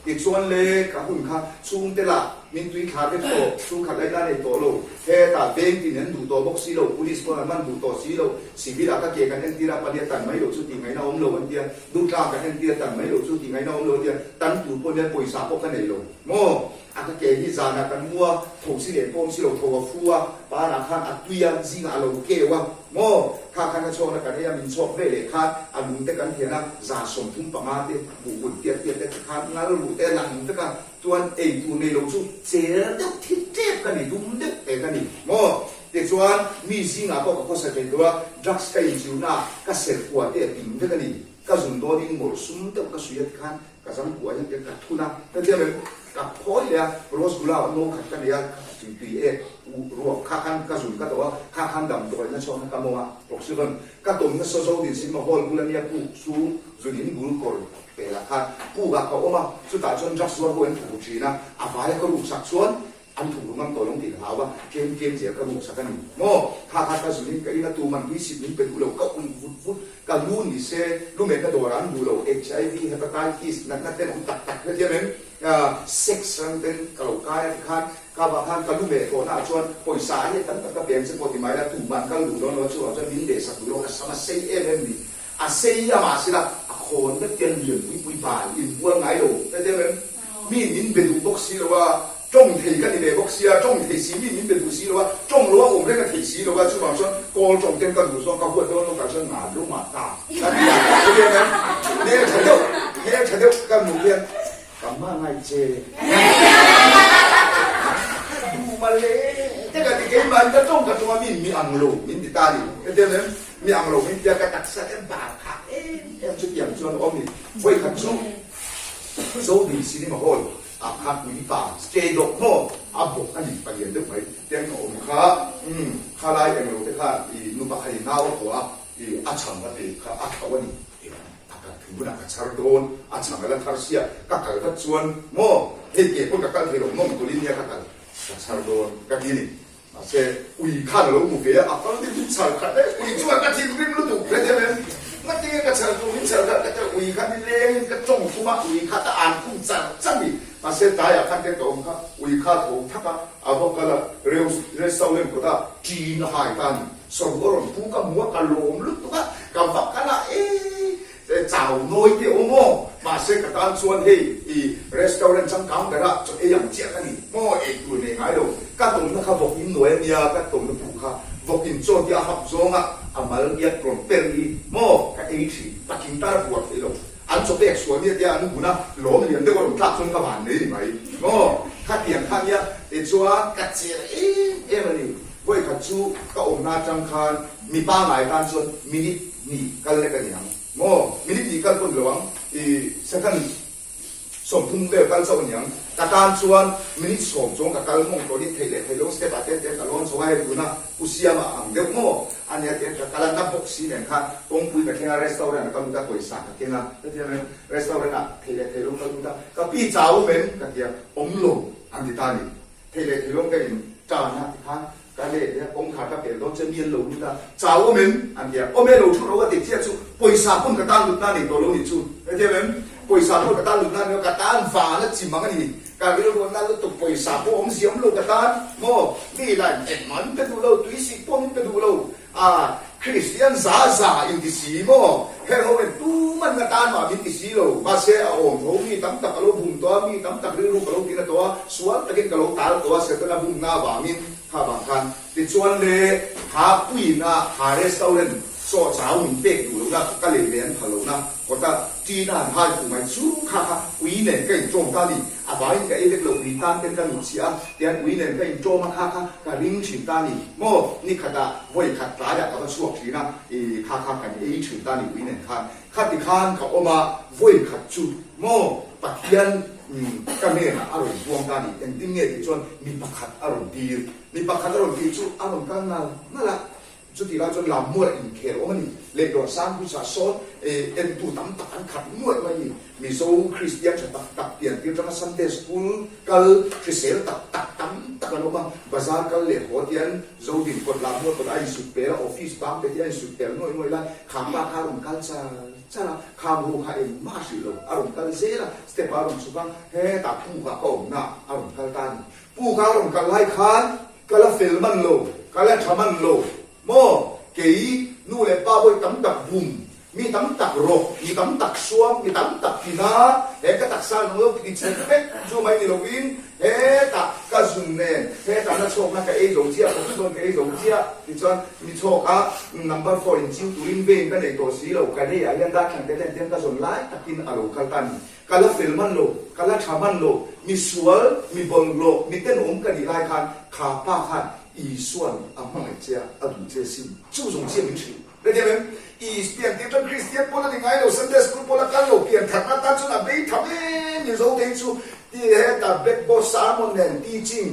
อีกส่วนเลยกับคุณค่ะซูงเตละมินตุยขาเป็นโตซูงขัดไล่ได้ในโตโลแค่ตาเบงที่นั้นดูโตบ็อกซี่โลพุลิสคนมันดูโตซีโลสิบิลาก็เกี่ยกันเองที่เราปฏิตันไม่โลสุดที่ไงน้องโลวันเดียดูกลางกันเองที่ตันไม่โลสุดที่ไงน้องโลเดียตันดูคนเนี่ยป่วยสาพกกันในโลโม่อาก็เกี่ยที่จานากันมัวถูกสิเลปงสิโลโทฟัวปานาคันอัตุยาซิงอาโลเกวะโม่ข้าคันกระโชนกันเนี่ยมินชอบเวเลคันอันมุนเตกันเทียนะจาสมทุ่งปังอาเตบุญเตียเตคันงั้นรู้แต่หลังเตกันตัวไอ้ตัวในโลสุเจอเด็กที่เจ็บกันนี่ดุมเด็กแต่กันนี่โม่เด็กส่วนมีสิ่งอะไรก็เขาสังเกตว่าดรักส์กันอยู่นะก็เสพหัวเด็กดิ่งเด็กกันนี่ก็สุนทรดิ่งหมดสุนทรก็สุยคันก็สังหัวยังจะกัดทุนนะแต่เดี๋ยวมันกับพ่อเนี่ยโรสกุลาโนขัดกันเนี่ยจุดตีรวมข้าคันก็สุนก็ตัวข้าคันดำตัวนั่นชอบนั่นก็มัวปกติมันก็ตัวมันโซ่ดินสิมาฮอลกุลาเนี่ยผู้สูงจุดนี้บุรุษกอลเปล่าค่ะผู้กับเขาว่าสุดท้ายจนจักส่วนคนถูกจีนะอาฝ่ายก็ลูกสักส่วนอันถูกมันตัวลงติดหาว่าเกมเสียก็ลูกสักกันโม่ถ้าก็สุดนี้ก็อีนั่นตัวมัน20นิ้วเป็นกุลาก็อุ่นฟุดก็รุ่นนี่เซ่รุ่นเมก็ตัวรันกุลา HIV เฮปาไตติสนั่นเต้นตักก็จะเป็นเซ็กซ์นั่นเป็นกลุ่มกายคันก็บางครั้งก็รุ่นเมก็น่าชวนป่วยสายเนี่ยตั้งแต่ก็เปลี่ยนเส้นปกติไม่ได้ถูกมันก็ดูโดนว่าช่วยจะดิ้นเดสักดูโลกสมัยเซ่ดีอาเซียมาสิละคนก็เตียนเหลืองปุยบานอินวัวไงโลแต่เดี๋ยวนั้นมีนินเป็นดูบ็อกซี่หรือว่าจ้องถีกันในบ็อกซี่จ้องถีสีมีนินเป็นดูสีหรือว่าจ้องรู้ว่าผมเรียกถีสีหรือว่าชื่อว่าส่วนโกลจ้องเต็มกันดูส่วนเขาพูดโดนต้องการส่วนหนาลูกหมาตานั่นเองเดี๋ยวนั้นเนี่ยฉันเดียวกันหมู่เรียนกำมาไงเจดูมาเลยแต่ก็ที่เกมมันก็จ้องกับตัวมีอังโลมีติตาดิเดี๋ยวนั้นมีอังโลมีจะกระตักเส้นบาค่ะชุดอย่างชวนอมนี่ไว้ขัดสู้โซดีซีนี่มาโหดขัดมีป่าเจดกโม่อาบกอันนี้ไปเรียนด้วยไหมเตียงของข้าไล่อย่างเราแต่ข้าลูกปากให้น่าว่าหัวอาชังกันเองข้าอาเขาวันนี้อากาศถึงวันอากาศชาร์โดนอาชังกันแล้วทาร์เซียกักกันชวนโม่เฮเก้พวกกักกันเฮโร่โม่ตัวนี้เนี่ยกักกันชาร์โดนกักยี่นี่เช่อุยข้าเราหมู่เฟียเขาที่ทุกสายขัดได้อุยชวนกันที่ริมฤดูเลยใช่ไหมมันจริงก็เชิญตรงนี้เชิญก็จะอุยข้าที่เลี้ยงก็จงคุมาอุยข้าตะอ่านคุ้มจังนี่มาเส้นตายอ่ะข้าเด็กตัวข้าอุยข้าถูกทักอ่ะเอาพวกกันละเร็วเศร้าเล่นก็ได้จีนหายกันสมบูรณ์ผู้กับมัวกันหลงลึกตัวกับฝักกันละเจ้าโน้ยที่โอ้โม่มาเส้นกับการชวนให้ร้านอาหารจังกังกันละจนอย่างเจี๊ยบกันนี่โม่ตัวนี้ไงดูก็ตรงนั้นเขาบอกอินโดนีเซียก็ตรงนั้นผู้เขาบอกอินโซที่หับโซงอ่ะอามาเรียกกลุ่มเป็นอีโม่กับที่ปัจจิมตาบวชเลยอันจบเด็กส่วนนี้ที่อันนู้นนะหลงเรียนได้ก็หลงทักชนกับบ้านนี่ไหมโม่ข้าเตียงข้าเนี่ยเด็กชัวกัดเสียมันนี่ ห้วยขัดชูก็อมนาจังคารมีป้าหมายการชนมินินี่กันเลยกันอย่างโม่มินินี่กันคนหลวงสักกันสมทุ่งเดียวกันส่วนอย่างการชวนมินิสมจงกับการมองตัวนี้เทเลเทลงสเตปเต้นกับล้นสวายดูนะกุศลมาเดี๋ยวโม่อันนี้เดี๋ยวการนับพกสีเนี่ยค่ะตรงคุยกับที่ร้านรีสอร์ทก็รู้จักคุยสักที่นั่นที่นั่นรีสอร์ทเทเลเทลงก็รู้จักก็พี่เจ้าเหม็นกับที่อมลงอันที่ตานี่เทเลเทลงก็เห็นจานนะที่ข้างการเล่เนี่ยผมขาดกับเปลี่ยนรถจะมีหลุมนะเจ้าเหม็นอันที่อมไม่หลุมชุดเราก็ติดเทียบชุดปุยสาพุ่งกระตั้งหลุมนั่นนี่ตัวหลุมนี่ชุดเข้าใจไหมปุยสาพุ่งกระตั้งหลุมนั่นเนี่ยกระตั้งฟ้าแล้วจิมมันนี่การวิโรจน์นั้นเราตุกปุยสาพุ่งอมเสียมหลุมกระตั้งโม่นี่แหละเอ็ดมันเป็นดูเราตุยสิพุ่งเป็นดูเราคริสเตียนซาอินดิสีโม่เฮโร่เป็นตู้มันกระตั้งมาอินดิสีเรามาเสียโอ้โหมีตั้งแต่กระโหลกบุ้มตัวมีตั้งแต่เรื่องลูกกระโหลกกินตัวส่วนตะกินกระโหลกตาตัวเสร็จแล้วบุ้มหน้าบ่ามินข้าบางคันติดชวนเลยหาผู้หญิงหาเรสเตอร์เรนโซ่สาวหนุ่มเป๊กอยู่แล้วก็เลยเรียนฮัลโหลนะก็จะจีน่าพายผู้ใหม่สู้ค่ะวินเนี่ยก็ยังโจมตาดีอาบายก็เอเด็กเราวิตานเป็นกันหนุ่มเสียเดี๋ยววินเนี่ยก็ยังโจมมาค่ะก็ลิงชิมตาดีโม่นี่ขดาวัยขัดตาอยากกับช่วงทีนะค่ะกันชิมตาดีวินเนี่ยขัดที่ข้านเขาออกมาวัยขัดจุดโม่ปัจเจียนก็เนี่ยอารมณ์ดวงตาดีอย่างที่เนี่ยที่ชวนมีปัจขัดอารมณ์ดีมีปัจขัดอารมณ์ดีจุดอารมณ์กันนั่นแหละจุดที่เราจนลำมวยอินเคโรมันเล็กดอสามผู้ชายโซนเอ็นตูตั้มตันขัดมวยไว้มีโซคริสเตียนจะตักเปลี่ยนที่จะมาซันเดย์สคูลกัลคริสเตียนตักตั้มกันออกมาบาซาร์กัลเล่หัวเตียนโซดินคนลำมวยคนไอ้สุดเปล่าออฟฟิศบังเป็นที่ไอ้สุดเปล่าหน่วยละขามมาคารมกัลจ้าละขามหูขาเอ็มมาสิโลอารมณ์กัลเซละสเตปอารมณ์สุบังเฮ้ตักผู้ขาโอมนะอารมณ์กัลตันผู้ขาอารมณ์กัลไล่คานกัลเฟลมันโลกัลทามันโลโม่เกี่ยนู่นเลยป้าบอยตั้มตักบุ้มมีตั้มตักรกมีตั้มตักสวมมีตั้มตักกินาก็ตักซาลงแล้วติดเชื้อเป๊ะจูไม่ได้ลงอินตักก็ซุนเน่ตักนั่นโชคนั่นก็เอโจเจียผมส่วนก็เอโจเจียที่ชวนมีโชคnumber 4 in จิ้วตุลินเบงกันในตัวสีเรากันได้ยังได้แข่งเต้นก็ส่วนไล่ตักกินอารมณ์กันตันกันละฟิลมันโลกันละชามันโลมีสวลมีบอลโลมีเต้นอมกันดีไล่คันขาป้าคันอีส่วนอาม่าเจ้าอดุเจ้าซิม注重这民主对不对อีเปลี่ยนที่เป็นคริสเตียนพวกนั้นยังไงเราสันเดสกุลพวกนั้นเราเปลี่ยนถัดมาตั้งจุดนั้นไปทำเองมีโซ่เต็งชูที่เฮตัดเบ็ดบอสามคนเนี่ยที่จริง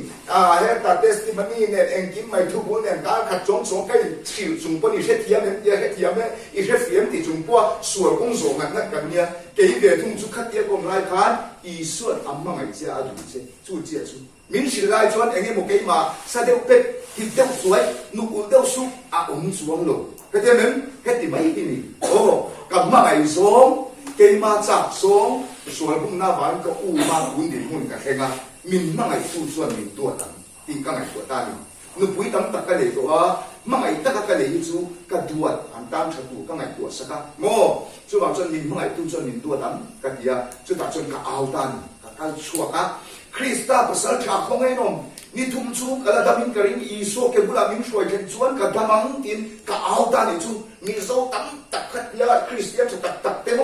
เฮตัดเทสติมานีเนี่ยเองกินไม่ทุกคนเนี่ยการขัดจงสงกันชิวจุงปนอีเชทียมเนี่ยเทียมเนี่ยอีเชฟียมที่จุงปัวส่วนของสงนั่นกันเนี่ยเกี่ยเดือดทุ่งจุกขัดเดียกงไรคันอีส่วนอาม่าเจ้าอดุเจ้าจูเจ้าชู民事来说，人家冇给嘛，啥都别，一条水，弄一条树，我们装咯，佢哋明，佢哋咪俾你，咁嘛係裝，给嘛雜裝，所以講那玩個烏馬本地本嘅聽啊，面嘛係都算面多等，點解係多單呢？你不會等得嘅嚟個啊，嘛係得嘅嚟做個多，簡單出到咁係多實㗎，冇，就話盡面嘛係都算面多等，個啲啊，就打盡個拗單，個錯啊。คริสต์ภาษาชาของไอ้นมนี่ทุ่มชูกระดับมินกระดิ่งอีโซเก็บบุลามินช่วยกันชวนกระดับมังตินกะเอาตานี่ชูมีโซตั้มตักขัดยาคริสเตียนจะตักเตโม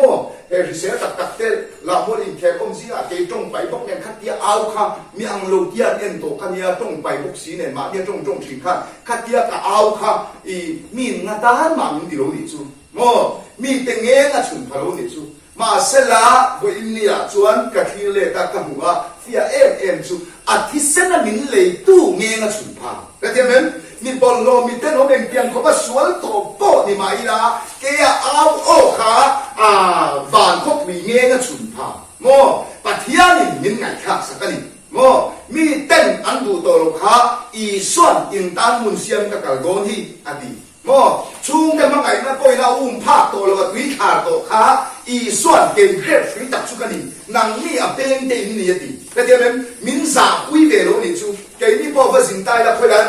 เฮริเซตักเตลาโมลินแค่คงซีอาเกจงไปพวกเนี่ยขัดยาเอาค่ะมีอังโลเดียเอ็นโตขัดยาจงไปพวกสีเนี่ยมาเนี่ยจงสิค่ะขัดยากะเอาค่ะอีมีงาตาหมามินดิโรดิชูโมมีเตงเงาชุนพาโรดิชูมาเสลาบอินเนียชวนกะทิเลตากะหัวเฟียเอ็มชูอาทิเซนมินเลยตู้เงงชุนพาแล้วเดี๋ยวมันมีบอลโลมีเต้นหัวเป็นเพียงเขาว่าสวนโตโปนี่มาอีละเกียเอาโอขาบานพวกมีเงงชุนพาโมปัทยานี่มินไงค่ะสักกันนี่โมมีเต้นอันดูโตโลขาอีส่วนอินตานมุนเซียมกับกะโกนที่อดีโมช่วงแต่เมื่อไงนะก็เราอุ้มผ้าโตแล้วก็วิขาโตขาอีส่วนเก่งเกรดฟิตักชุกันนี่นางนี่อ่ะเป็นเต็มนี่ดีแต่เดี๋ยวนั้นมินซาคุยเบโรนี่ชูเกี่ยนี่พอว่าสินตายแล้วค่อยได้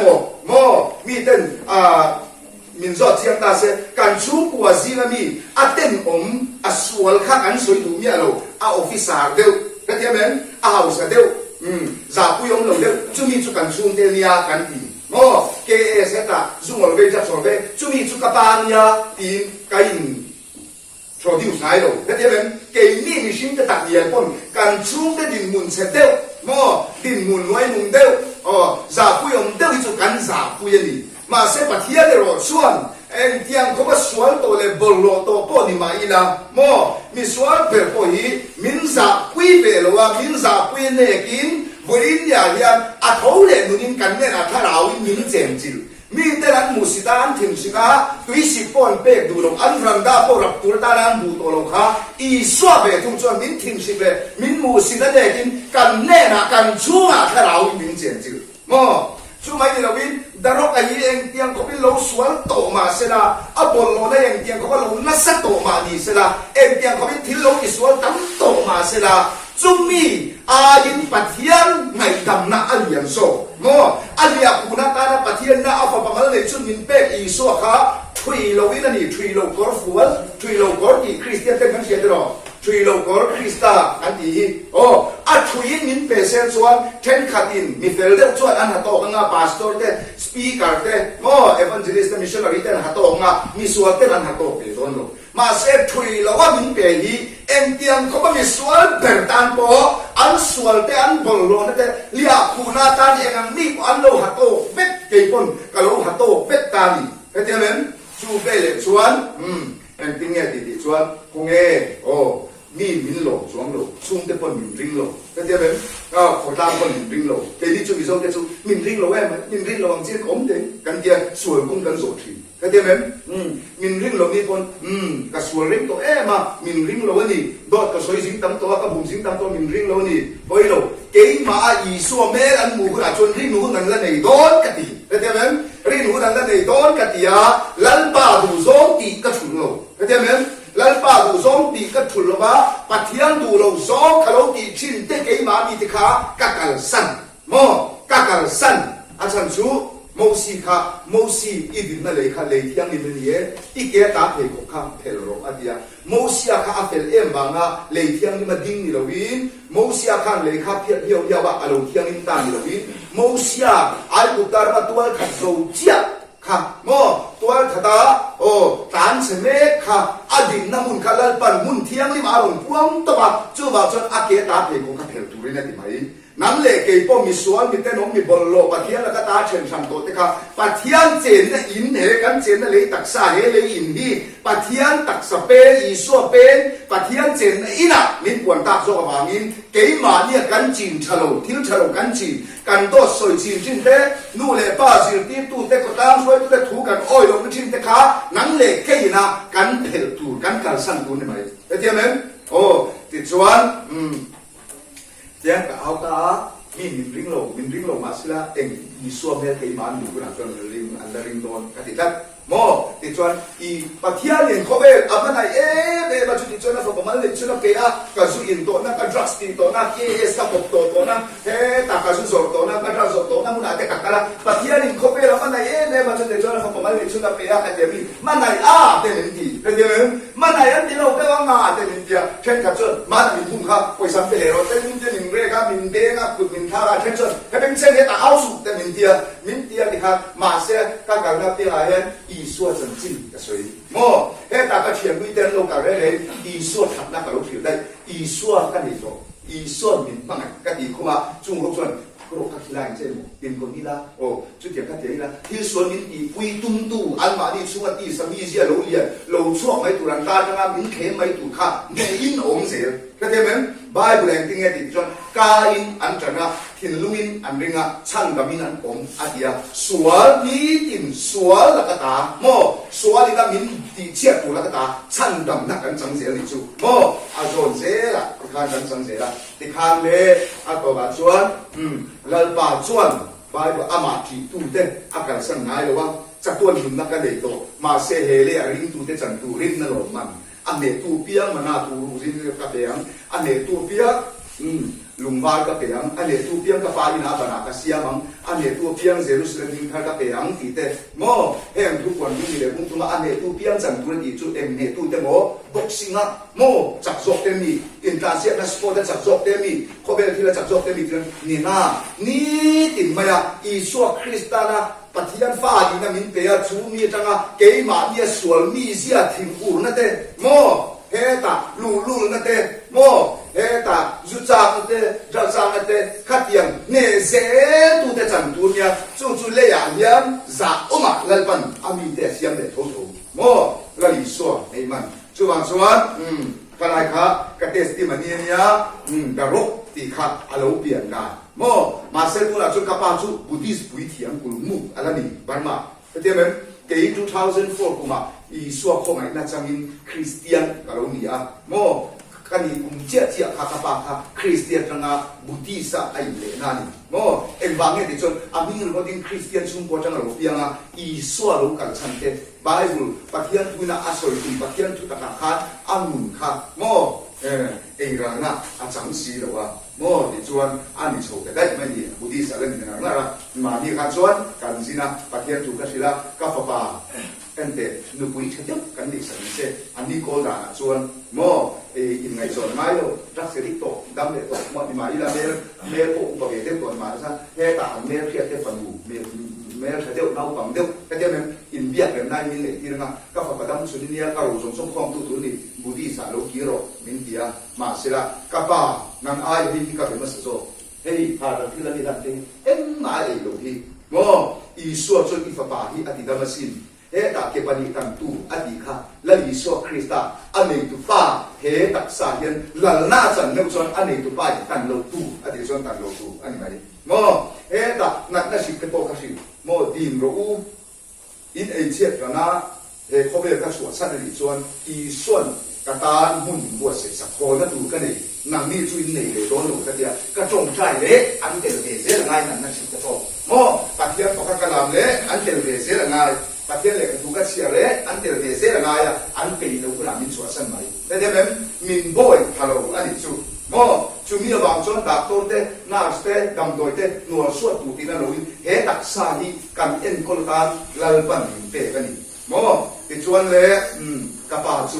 โมมีเต้นมินซอดเชียงตาเสการชูกัวซีนามีเต้นสวลข้างอันสวยดูเมียเราออฟฟิศาเดียวแต่เดี๋ยวนั้นเฮาส์เดียวซาคุยเราเดียวจุมีจุกันชูเดียกันดีเกเสตาจุงอลเวจับสอลเวจุมีจุกปานยาตีนกายินโชดิวสายโลแต่เดี๋ยวนั้นเกนี่มีชิ้นจะตัดเยียนปนการชูได้ดินมุนเสเดียวดินมุนไว้มุนเดียวซาคุยเดียวจุกันซาคุ คุยนี่มาเสปะเทียเลยรอส่วนเอ็งเตียงเขาว่าสวนตัวเลยบอลโลตัวป้อนี่มาอีละโมมีสวนเปิดป้อฮีมินซาคุยเปลว่ามินซาคุยเนกินบุรินยาเฮียอาเขาเลยนุนินกันเนี่ยนะถ้าเรามินเจมจิลมีแต่ละมุสิตานถึงสิกาตุยสิปอนเปกดูลงอันรันดาปอรับตุลตานันบูโตลงค่ะอีสวะเบทุงจวนมินถึงสิเบมินมุสิตาเดกินกันแน่นะกันชัวถ้าเรามินเจมจิลโมช่วงไม่เราวินดารกไอ้เองเตียงเขาเป็นโลสวนโตมาเสละอับอลโลได้เองเตียงเขาว่าโลนัสโตมาดีเสละเองเตียงเขาเป็นทิลโลอิสวนตั้มโตมาเสละจุ่มมีอายินปัทยันไงดำนาอัลยันโซโมอัลยาคูนาตานาปัทยันนาอัฟปะมาเลจุ่มมินเป็กอีโซค่ะทวีโลวินันนี่ทวีโลกอร์ฟัวทวีโลกอร์ที่คริสเตียนเต็มกันเสียดรอทวีโลกอร์คริสตาอันที่โอ้อัทวีมินเปเซนส่วนเทนขัดินมีเฟลเดอร์ส่วนอันหัตโตงาพาสตอร์เตสปีกเกอร์เตโอ้เอวานเจลิสต์มิชชันนารีเตนหัตโตงามีส่วนเตอันหัตโตเปโดนโลมาเซทวีโลว่ามินเปฮีเอ็มเตียงเขาไม่มีส่วนเปิดตันโปอันส่วนเตอันบอลโลนั่นเตเลียคูนาตานี่เองนี่อันโลหัตโตเบ็ดเกยปนกะโลหัตโตเบ็ดตานี่เห็นไหมชูเบลส่วนเอ็มติงเงติส่วนคงโอ้มีมินโลสวงโลซุ่มเตปนมินริงโลเห็นไหมก็ขอตามปนมินริงโลเกลี่ช่วยส่งเตจูมินริงโลแม่มินริงโลบางทีผมเด็กกันเดียส่วนกุ้งกันโสดทีเห็นไหมมินริงโลนี่ปนก็ส่วนริงตัวมามินริงโลนี่ดอดก็สวยสิงตั้มตัวก็บุ๋มสิงตั้มตัวมินริงโลนี่ไปโลเก่งมาอีส่วนแม่อันหมู่คนอาจนริงหนูนั่นละในดอนกติเห็นไหมริงหนูนั่นละในดอนกติยาลันป้าดูโซตีก็ฉุนโลเห็นไหมลันป้าดูซองตีก็ถุลละบ้าปัทยันดูเราซองขลุ่ตีชินเตเกยมามีติขากักลสันโมกักลสันอาจารย์ชูโมซีขาโมซีอีดินนั่นเลยค่ะเลยที่ยังมีมันเนี่ยอีเกตาเพกข้ามเพลโรอดียโมซีอาขาเฟลเอ็มบางอ่ะเลยที่ยังมีมาดิ้งนี่เราวินโมซีอาขาเลยค่ะเพียบเพียบยาวะอารมณ์ที่ยังมีตานี่เราวินโมซีอาไอ้บุตรมาตัวขัดโซเจียค่ะโมตัวทดาโอ้ตานเสเมค่ะอดีตน้ำมุนขลัลปันมุนเทียงนี่มาลงพวงตัวจู่ว่าจนอาเกตาเพกงกับเพลตุรินติไหมนั่นเลยเกี่ยวกับมีส่วนมีแต่น้องมีบอลโลปัทยันแล้วก็ตาเชิญชันโตติค่ะปัทยันเจนเนี่ยอินเหกันเจนนั่นเลยตักษาเลยอินดีปัทยันตักสเปนอีสัวเป็นปัทยันเจนอินะมินปวนตักโซกวามินเกี่ยมาเนี่ยกันจีนฉลองทิ้งฉลองกันจีนกันโตสวยจีนจินเตนู่นเลยป้าสิตีตู้เตก็ตามช่วยตู้เตถูกันอ้อยลงไม่ชินเตค่ะนั่นเลยเกี่ยนะกันเพลตูกันการสั่งตูนี่ไหมเดี๋ยวมั้ยโอ้ติดส่วนเดี๋ยวก็เอาตามีมินริงโลมาสิละเองมีส่วนแม่เกี่ยมันอยู่กันจนริงอันริงโดนกติกาโมติดส่วนอีปัทยาเรียนเขาเป็นอามันไหนเบมาจุดติดส่วนนะผมมันเลยชุดนักเปียกับสุอินตัวนั้นกับดรักสตีตัวนั้นเคเอสกับปกตัวนั้นตากกับสุสตัวนั้นกับดรักสตัวนั้นมันอาจจะกักกันละปัทยาเรียนเขาเป็นอามันไหนเบมาจุดติดส่วนนะผมมันเลยชุดนักเปียกันเดี๋ยวมีมันไหนเต็มที่เดี๋ยวมันไหนอันที่เราเป็นว่างาเต็มที่เช่นกับส่วนมันมีพุ่งครับไปสัมเพลเราเต็มที่มินเรกับมินเดกับกุดมินท่าเช่นส่วนถ้าเป็นเช่นนี้แต่เอาสุดเต็มที่มินเดียที่ครับมาเสียกับการนับเปียเห็นอีส่วนจริงก็สวยโม่เฮ้ตากระเทียมวิเตนโลกาเรเลอีส่วนทับนักกระลุกผิวได้อีส่วนกันดีโตอีส่วนมินบังกะดีคุมาจุงลูกส่วนกระโดดขัดลายเช่นเป็นคนนี้ละโอ้จุดเดียวกันเดียวนี้ละที่ส่วนมินตีปุยตุ้มตู้อันมาดีส่วนตีสมีเสียโลเลียโลช่วงไม่ตุรันตาจังมินเขไม่ตุข้าในอินองเสียก็เท่านั้นบายบุเรงติงเงติจนกาอินอันจังนะทินลุอินอันริงะชันกับมินันองอาเดียสวลนี้ตินสวลละกตาโมสวลนี่ก็มินตีเชียตุละกตาชันดำนักกันจังเสียลิจูโมอาโจนเสียละคานจังเสียละติคานเลอาตัวบาชวนลลบาชวนบายบุอามาจีตูเตอาการสังหายเลยว่าจักตัวหนุนนักกันเลยโตมาเซเฮเลอริงตูเตจันตูรินนรมันอันเนตูเปียงมานาตูรูซินกับเปียงอันเนตูเปียลุงบาลกับเปียงอันเนตูเปียงกับฟาลินาบานากับเสียมังอันเนตูเปียงเซรุสเลมิงกับเปียงตีเตโมเอ็มทุกคนที่มีเลยมุ่งตัวอันเนตูเปียงจังตุรดีจุดเอ็มเนตูเตโมบ็อกซิงอ่ะโมจับจอกเตมีอินทราเซียนัสโปเตจับจอกเตมีเขาเป็นที่เราจับจอกเตมีนี่นะนี่ติดมาอ่ะอีสวคริสตานะปัทยันฟ้าดีนะมินเปียชูมีจังอ่ะเกยมาเนี่ยสวลมีเสียทิ้งอูนั่นเตโมเฮตาลูนั่นเตโมเฮตาจุจางนั่นเตจัจางนั่นเตขัดยังเนเซตูเต te chan tu nia chu le ya hian za oma lalpan ami te siam le tho mo la li so ei man chu wang chuan kalai kha ka testimony nia darok ti kha alo pian na mo ma se tu la chu ka pa chu buddhist pui thiam kul mu alani barma te men ke 2004 kuma i so ko ngai na changin christian kalonia mo kani kumjia tia kakapa ka Christian ranga Buddhisa ai le nani mo enwange de chon aming rodin Christian sum ko changa ro pianga I so ro kan chante Bible pathian tuina asoi tu pathian tu ta kha amun kha mo ranga achang si lo wa mo de chuan ani chho ke dai mani Buddhisa len na ngara ma ni kha chuan kan sina pathian tu ka sila ka fa pa ente nu pui chhe kan ni san se ani ko da chuan mo in ngai chon mai lo rak se ri to dam le to mo ni mai la me ko pa ge te to ma sa he ta me khia te pan bu me sa deu nau pam deu ka te men in biak le nai min le ti nga ka fa pa dam su ni ya ka ro som som khom tu ni budi sa lo ki ro min dia ma sira ka pa nan ai hi ka be ma so hei pa ra ti la ni dan te em mai lo hi mo I so chon I fa pa hi ati da masin he ta ke pani kan tu adi kha la li so krista ane tu pa he tak sa hian lal na chan ne chon ane tu pa kan lo tu adi chon kan lo tu ani mai mo he ta na sik ke to ka si mo din ro u in ei chet na he khobe ka so san ni chon I son ka ta mun bo se sa ko na tu ka nei nang ni chu in nei le do lo ka dia ka chong chai le an tel ke se la ngai na sik ke to mo ka dia to ka kalam le an tel ke se la ngai pathian le tu ka chia le an tel de se nga ya an pe lo kula min chua san mai te de mem min boy halo ani chu mo chu mi ba chon da to te na ste dam doi te no su tu ti na lo he tak sa hi kan en kol ta lal pan min pe ka ni mo ti chuan le ka pa chu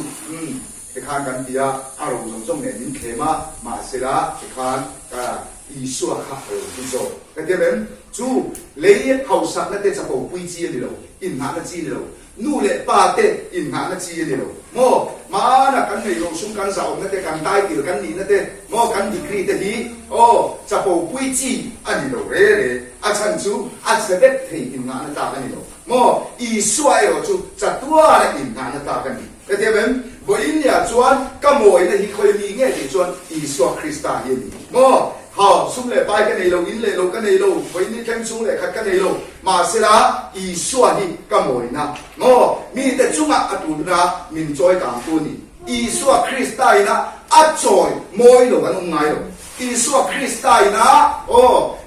te khan kan dia a ro som som ne min ke ma se la te khan ka I so kha ho ti so ka de mem chu le ye hau sa na te cha po pui chi ni lo in ha na chi ni lo nu le pa te in ha na chi ni lo mo ma na kan nei lo sum kan sa na te kan dai ti kan ni na te mo kan degree te hi o cha po pui chi ani lo re a chan chu a se bet the in ha na ta kan ni lo mo I so ai lo chu cha tua la in ha na ta kan ni ka de mem bo in ya chuan ka moi na hi khoi mi nge ti chuan I so Krista hi ni mo hào sung lệ bài cái này lâu in lệ lâu cái này lâu với những khen sung lệ khát cái này lâu mà sẽ là ý xoa đi cái mồi na ngô mi để chung à tụi na mình chơi cảm tu ni ý xoa Christai na chơi mồi lâu cái ông ngay lâu ý xoa Christai na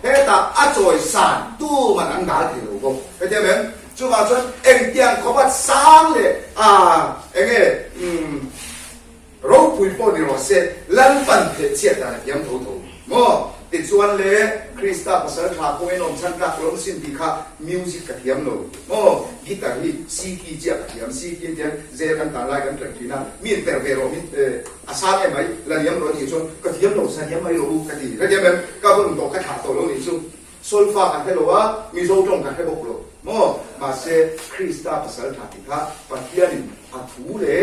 hết ta chơi sản tu mà ăn đá thì lâu không cái thế men chúng ta cho em tiếng có bắt sáng lệ em nghe rau pui po đi rồi sẽ lăn phần thể chết là yếm thấu thấu mo ti chuan le Krista pasal tha ko en om chan ka klong sin ti kha music ka thiam lo mo guitar hi si ki chia ka thiam si ki tian ze kan ta lai kan tra thina min per vero min asa e mai la yam ro ti chuan ka thiam lo san yam mai ro ka ti ka tiam ka bun to ka tha to lo ni chu sol fa ka hello wa mi zo tong ka hebo lo mo ma se Krista pasal tha ti kha pathian a thu le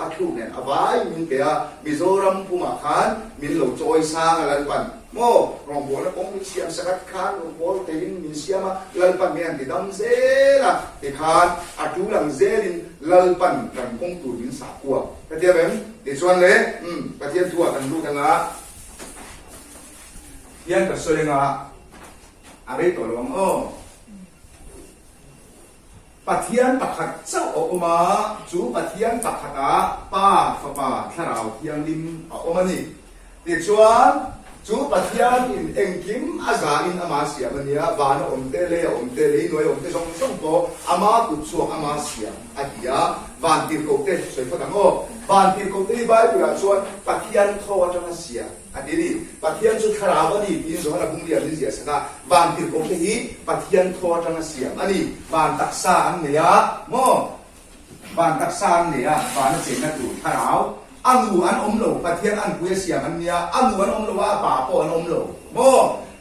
a thu ne avai min ke a Mizoram puma khan min lo choi sang lan pan mo rong bo la kong siam sakat khan rong bo te in min siama lan pan me an ti dam ze la te khan a thu lang ze din lan pan kan kong tu min sa kwa ka dia bem te chuan le pathian thu kan lu kan la yan ka so le nga are to long pathian pakhat chau oma chu pathian pakhata pa fa pa tharau thiang lim omani ti chuan chu pathian in engkim aza in ama sia mania van omte le noi omte song song ko ama ku chu ama sia atia van tir ko te soi phatang van tir ko te bai pura chuan pathian tho atanga sia adini pathian chu tharau ani in zo na bung lia ni sia saka van tir ko te hi pathian tho atanga sia ani van taksa an ne ya mo van taksa an ne ya van che na tu tharau anu an omlo pathian an kuya sia man nia anu an omlo wa pa po an omlo mo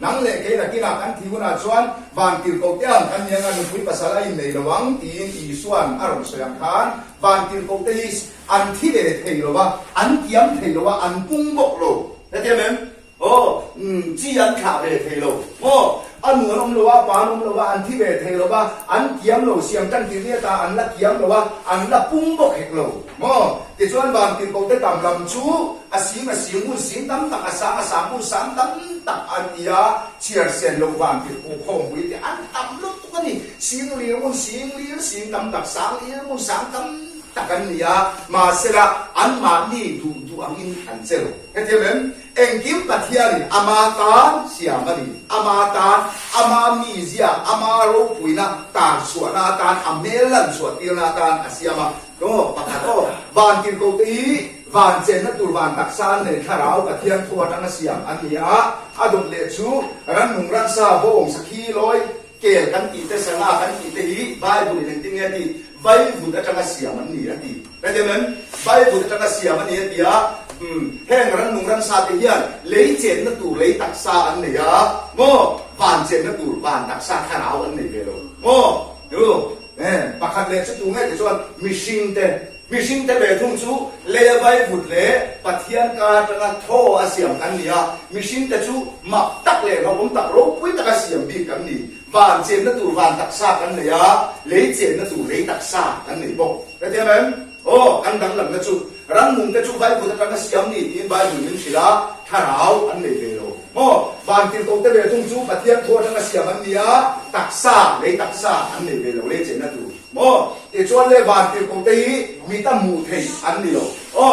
nang le ke la kina kan thi na chuan van tir ko te an kan yang an pui pasala in nei lawang ti I suan arom soyang khan van tir ko te is an thi le thei lo wa an tiam thei lo wa an pung bok lo te mem chi an kha le thei lo mo อันเหมือนเราว่าปานเราว่าอันที่เวทเราว่าอันเกี่ยมเราเสียงจันทีเนี่ยตาอันละเกี่ยมเราว่าอันละปุ้งบกเหกเราแต่ส่วนบางทีเขาได้ตามลำชูอาศิงมุนสิงตั้มตักอาสามุนสามตั้มตักอันยาเชียร์เซนเราบางทีกูคงวิธีอันตั้มลุกตัวนี้สิงเลี้ยมุนสิงเลี้ยสิงตั้มตักสามเลี้ยมุนสามตั้มตักอันยามาเสร็จอันมานี่ดูอันนี้อันเซลเห็นไหมเอ็งกิมปัทยาลิอามาตาเสียมันนี่อามาตาอามามีเสียอามาโรปุยนะตาสวนาตาอเมลันสวดตีนาตาอาเซียมาก็ปะทะก็บานกินกูตีบานเจนนัตุบานตักซานในข้าวปัทยาทัวร์ทั้งเสียอันนี้อาดุเลชูรันมุงรันซาโบงสักขีลอยเกลกันกีเตสนากันกีเตฮีไบบุรีนั่งติ้งเงี้ยดีไบบุตรจังเสียมันนี่ดีเป็นยังไงไบบุตรจังเสียมันนี่ดีแห่งรันมุงรันซาเตียนเลยเจนนัตุเลยตักซาอันนี้โม่บานเจนนัตุบานตักซาข้าวอันนี้เบลโม่ดูปากขัดเลยชุดตัวเงี้ยแต่ส่วนมิชิงเตเบทุ่งชูเลี้ยไว้บุตรเล่ปัทยานการจังโทอาเซียมกันนี่มิชิงเตชูมักตักเล่เราผมตักรูปวิตักอาเซียมบีกันนี่บานเจนนัตุบานตักซากันนี่เลยเจนนัตุเลยตักซากันนี่บอกเข้าใจไหมโอ้อันดังหลังนัชูรังมุงแต่ชูไว้บุตรจังเสียมนี่ที่ใบบุญมิศิลาท่าเราอันนี้เบลโอ้บานกินตรงเตเบทุ่งชูปัทยานโทจังเสียมอันนี้ตักซาเลยตักซาอันนี้เบลเลยเจนนัตุโม่ที่ชวนเลยบานที่คงตีมีตั้งมูเทอันนี้หรอโอ้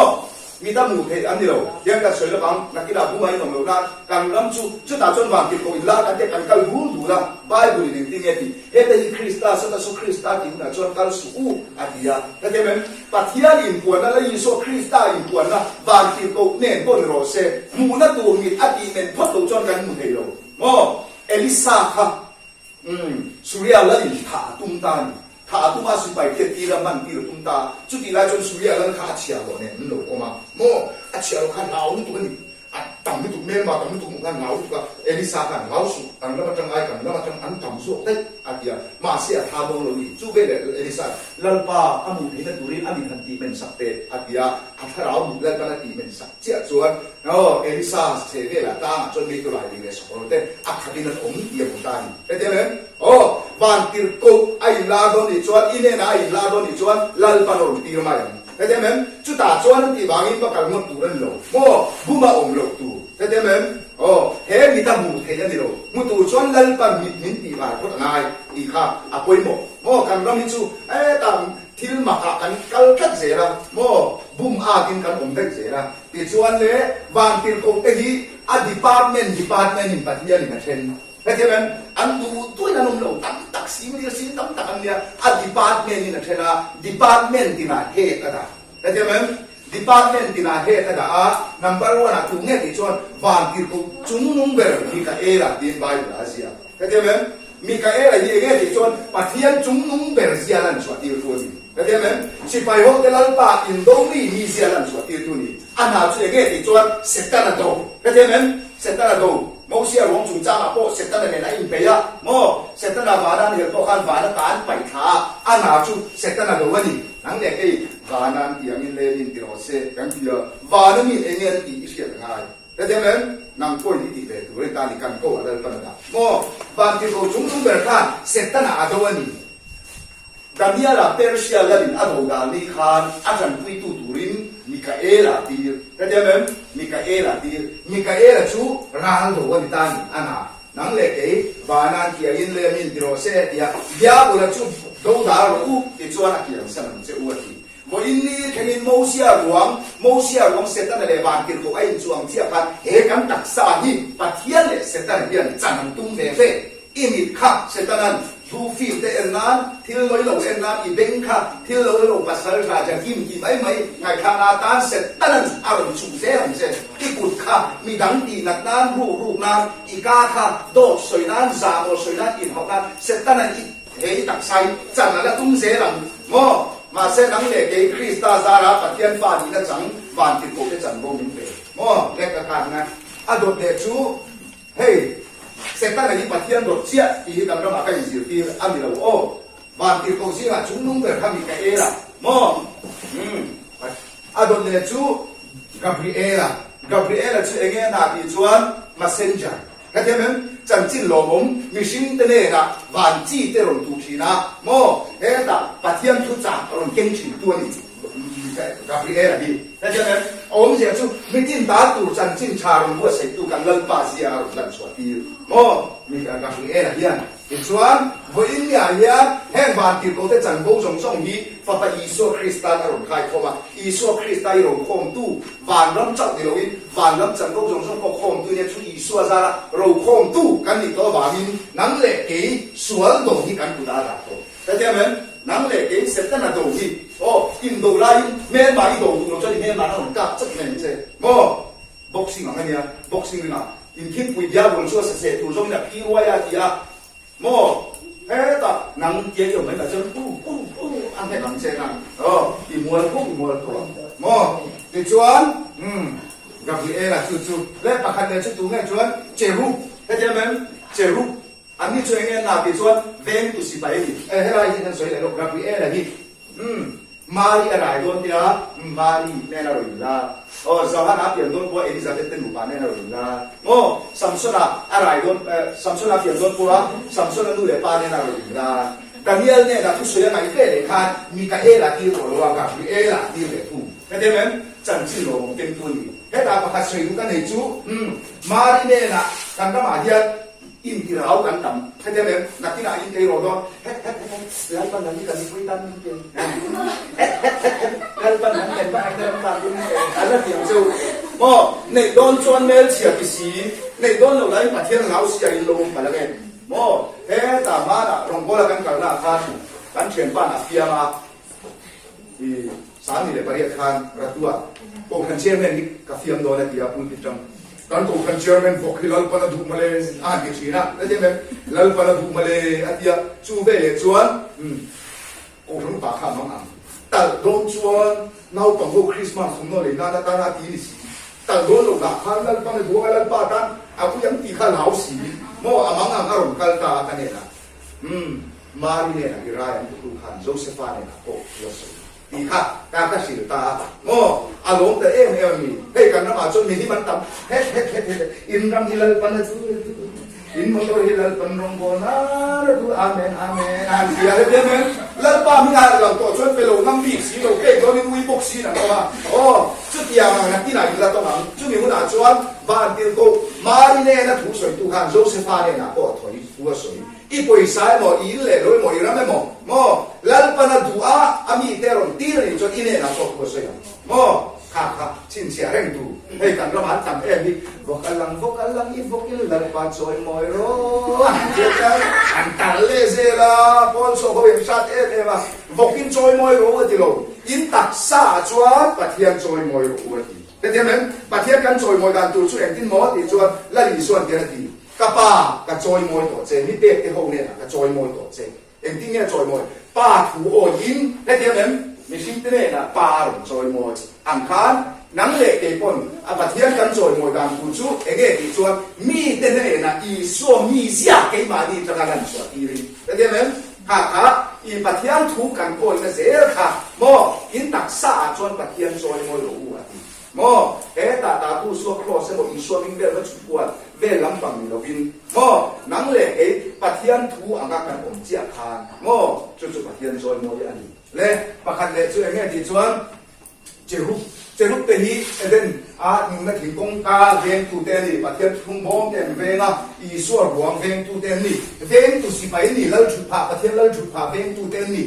มีตั้งมูเทอันนี้หรอยังกระสวยละบังนักกีฬาผู้ไม่ต้องรู้นะการล้ำชุดตาจนบานที่คงละกันแต่การกัลหูดูละไบเบิลนี่ที่เงี้ยที่เอเดอีคริสต์สุดท้ายคริสต์ที่น่าจนการสู้อันนี้เข้าใจไหมปัทยาอินปวนนั่นเลยยิโซคริสต์อินปวนนะบานที่คงเน้นบนโรเซ่มูนัตัวมีอดีตเป็นพัดตัวจนกันมูเทโลโม่เอลิซาค่ะสุริยาละอินถาตุ้มตาถ้าตุ้มอาสุไปเทียตีละมันตีละตุ้มตาจุดที่ไรจนสุริยาละขาเชียร์เนี่ยมันหลงออกมาโม่อาเชียร์ขาเหงาตัวนี้ต่ำไม่ถูกเมนมาต่ำไม่ถูกมุกันเหงาถูกเอลิซากันเหงาสุอันแล้วมันจังไงกันแล้วมันจังอันต่ำสุดเด็กอาเดียมาเสียท่าบงเลยจู่เบลเอลิซาลัลปาอามุนีนั่นดูริอันนี้ทันทีเป็นสักเตอาเดียอัฐเราบุลัลปานั่นทีเป็นสักเจ้าส่วนเอลิซาเสเวลาตาจนมีตัวไหลดีเลยสกอร์เต้อัฐดินันองค์เดียบุตานีเป็นยังไงโอ้บานติรกุไอลาโดนิจวนอินเนน่าไอลาโดนิจวนลัลปาโนตีรมายังเข้าใจไหมจุดตาจวนที่บางอินก็การมุดตูนั่นหรอโม่บุมาองค์หลงตูเข้าใจไหมโอ้เฮ้มีตั้งมูเทียนนี่หรอมุดตูจวนลัลปามินตีบาร์พุทธนายอีข้าอภัยโม่กันเรามิจูตามที่มากันกัลกัดเสียละโม่บุมอากินกันองค์เด็กเสียละติดชวนเลยบางทีคงเตหีดีพาร์ตเมนต์นี่ปัทยานี่มาเช่นเข้าใจไหมอันดูตัวนั้นเราตั้งตักสิมีสิตั้งตักอันเนี้ยดีพาร์ตเมนต์นี่นะเช่นดีพาร์ตเมนต์ที่น่าเฮกันได้เข้าใจไหมดีพาร์ตเมนต์ที่น่าเฮกันได้number one ตุ้งเนี่ยที่ชวนบางทีคงจุ่มนุ่งเบลมีกับเอล่ะดีนไบเบิลอาเซียเข้าใจไหมมีกับเอล่ะยี่เงี้ยที่ชวนปัทยาจุ่มนุ่งเบลเสียนั่นชวนที่ตัวนี้เข้าใจไหมสิไปห้องเดลัลปาอินโดนีมีเสียนั่นชวนที่ตัวนี้อันนั้นช่วยเงี้ยที่ชวนเสร็จแล้วตัวเข้าใจไหมเสร็จแล้วตัว某些王主张啊，不，现在的人来应备啊，么，现在那华南的多看华南单白茶，按拿出现在那个问题，人家给华南地方来领导些，讲起了华南人人家第一些人啊，那他们能过你地的，都会打你干够啊，那不能打，么，把这个种种来看，现在那个问题。dan dia lah Persia lain atau Gali Khan akan itu turin Mikaela dir kata Mikaela tu Ronaldo wanita ni anak nang leke banan kia in le min dirose dia boleh tu do daru itu anak yang senang seuati mo ini kengin mau sia ruang setan le bakir ko ai juang siapan kan tak sahi patian le setan dia jangan tung neve ini kah setanan tu feel the enan til loi lo enan I beng kha til loi lo pasal raja kim ai mai ngai khana tan set tanan aron chu se ram se ki kut kha mi dang ti nat nan ru nan I ka kha do soi nan za mo soi nan in hok nan set tanan I hei tak sai chan la tum se ram mo ma se nang le ke krista zara pathian fa ni na chang van ti ko ke chan bo min pe mo le ka kan na adot le chu hey setan lagi patian dorcia ini dalam makan izir ambil oh bantir kau sih nggak cunung berkami ke era mo adon lecu Gabriela tu ingin nabi Tuhan messenger katanya จันจินโลมมิชินเตเนนะวันจีเตรอนตุชีนะโมเฮตาปะเทียนทุจ่ารอนเก่งชินตัวนี้กับพี่เอระดีแต่ฉะนั้นอมเสียชูมิจินตาตูจันจินชารอนบัวเสตุกันลันปาเสียรอนลันสวตีโมมีกับพี่เอระดีนอีกส่วนวันนี้เนี่ยแห่งวันที่เขาจะจันโบสงสงฮีฟ้าอีโซคริสต์อารมณ์ใครเข้ามาอีโซคริสต์อารมณ์คงตู้วันล้ำจัดเดียวอินวันล้ำจันโบสงสงก็คงตู้เนี่ยชุอีโซซาระเราคงตู้กันนี่ตัววามินนั่งเละกี่ส่วนตรงที่กันกูได้ละตัวแต่เดี๋ยวมันนั่งเละกี่เสร็จแล้วตรงที่โอ้อินโดไลแม่มาอินโดเราจะแม่มาแล้วมันกัดจัดแม่ใช่โม่บ็อกซิ่งอะไรเนี่ยบ็อกซิ่งนะอินคิดคุยยาบนชัวเสร็จถูกส่งเนี่ยพี่ว่าอยากที่อ่ะโม่เฮ้ยแต่นังเจี๊ยบเหมือนกับเจ้าอันนี้หลังเช่นนั้นอีมัวตัวโม่ติดชวนกับพี่เอล่ะจู่ๆและประคันเดินชุดตัวเนี่ยชวนเจรุเข้าใจไหมเจรุอันนี้ช่วยเงี้ยนะติดชวนเว้นตุสิไปนี่ให้เราที่นั่นสวยเลยกับพี่เอล่ะที่มารีอะไรโดนเดียมารีแน่นอนอยู่ละสาวนาเปลี่ยนโดนพวกเอลิซาเบธเป็นหนูป่าแน่นอนอยู่ละซัมซุนอะไรโดนซัมซุนเปลี่ยนโดนพวกซัมซุนนู่นเลยป่าแน่นอนอยู่ละดานิเอลเนี่ยนะทุกส่วนไหนเป้เลยค่ะมีกับเอล่ะที่หัวเรากับมีเอล่ะที่เหลือผู้เข้าใจไหมจันทร์โลงเป็นตัวนี้ให้ตาประคับสวยดูกันให้จูมารีเนี่ยนะกันก็มาเดียอินที่เรากันทำเข้าใจไหมนักที่ไหนอินที่เราต้องแล้วตอนนั้นที่กันคุยกันนี่เป็นแล้วตอนนั้นเป็นว่าไอ้เรื่องการดูนี่อะไรเดี๋ยวจะในโดนชวนเมลเชียร์พิษีในโดนเราได้มาเที่ยวเราเสียอินลงมาแล้วไงเฮ้ตามาละรองโกละกันกันละคันกันเชียนป้านะเฟียมาสามีเลยปริยัติคันรัตัวโอ้คันเชียร์แม่นี่กับเฟียมโดนอะไรที่อาปุ่นติดจังกันโอ้คันเชียร์แม่บอกให้ลัลปนาดูมาเลยดิชีนะแล้วใช่ไหมลัลปนาดูมาเลยที่อาจูเบลชวนโอ้ทั้งปากข้ามน้องอ่างแต่โดนชวนน่าต้องโอ้คริสต์มาสของโน่เลยน่าตาหน้าที่นี่สิแต่โดนลูกหลานลัลปนาดูลัลปากันอากูยังตีข้าเหลาสีอามังอังอารมณ์กัลตากันเนี่ยนะมารีเนี่ยนะอิรายอันตุขันโจเซฟาเนี่ยนะโอ้ยสุดตีข้ากากสิลตาอารมณ์แต่เอ็มมีให้กันนะมาจนมีที่มันทำเฮ็ดอินรัมฮิลัลปันจูอินมโตฮิลัลปันรงโกนาดูอาเมนอันเดียร์เดียร์มันลัลปามีงานเราตัวชวนไปลงน้ำบีสีเราเก่งเรามีบุกสีนะตัวชุดยางนักที่ไหนเราต้องนั่งชุดมีหัวหน้าชวนบ้านเดียวก็มารีเนี่ยนะถูกสวยตุขันโจเซฟาเนี่ยนะโอ้ถอยหัวสวยอีปุยสายอีเล่เลยอีรัมเมลัลปานาดูอามีเตอร์ตีนี่จนอีเนี่ยนะชอบหัวสวยค่ะชินเสียเร่งดูให้กันระบาดทำนี่บอกกำลังอีบอกกินลัลปาจอยมอยโรเจ้าอันตันเลเซล่ะพอลโซ่เขาเป็นชาติเนี่ยว่าบอกกินจอยมอยโรว่าที่เราอินตักซาจวดปะเทียนจอยมอยโรว่าที่แต่เดี๋ยวนั้นปะเทียนกันจอยมอยกันตัวช่วยที่หมอที่จวดและอีส่วนเดียวที่กับป้ากับจอยมอยตัวเจนี่เด็กที่ห้องเนี่ยกับจอยมอยตัวเจเอ็งที่เนี่ยจอยมอยป้าถูโอยินและเดี๋ยวนั้นมีสิ่งที่เนี่ยนะป้าหลงจอยมอยอังคารนังเล็กเก็บปนปะเทียนกันจอยมอยกันตัวช่วยเอ็งที่จวดมีแต่เนี่ยนะอีส่วนมีเสียเก็บมาดีจังกันส่วนอีริและเดี๋ยวนั้นค่ะอีปะเทียนถูกกันปนกันเสียค่ะอินตักซาจวนปะเทียนจอยมอยหลงว่าตาผู้สวดครอสมอีสวดมิงเดลชุดปวดเวลำบังมีเราบินนังเล็กปะเทียนถูอังกันอมเจียคานจุดปะเทียนจอยมอยอันนี้และปะคันเล็กช่วยเงี้ยที่ชวนเจรุเตหีเดินนุ่งนักหินกงกาเวงตูเตนี่ปะเทียนทุ่งบอมเดนเวงอีสวดหวงเวงตูเตนี่เวงตูสิไปนี่แล้วจุดผ่าปะเทียนแล้วจุดผ่าเวงตูเตนี่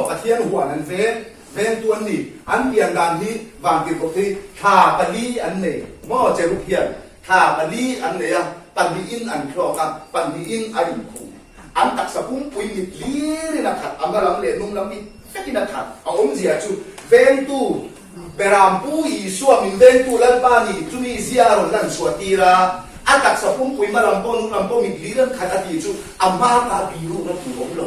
ปะเทียนหัวนั้นเวงตัวนี้อันเปียงดันที่วางกินปกติข่าปลีอันเนี่ยเจรุเพียนข่าปลีอันเนี่ยปันดีอินอันครอกันปันดีอินอันคูอันตักสะพุ่งปุยมิดลีนี่นะครับอันกำลังเลี้ยนุ่มลำมิดแค่นะครับเอาเสียจุเวงตูเบรามปูอีสัวมิเวงตูลันปานีจุมีเสียรลันสวตีระอันตักสะพุ่งปุยมาลำปนุ่มลำปมิดลีนั่นขัดอดีจุอัมมาตาบีรูนั่นถูกอมโล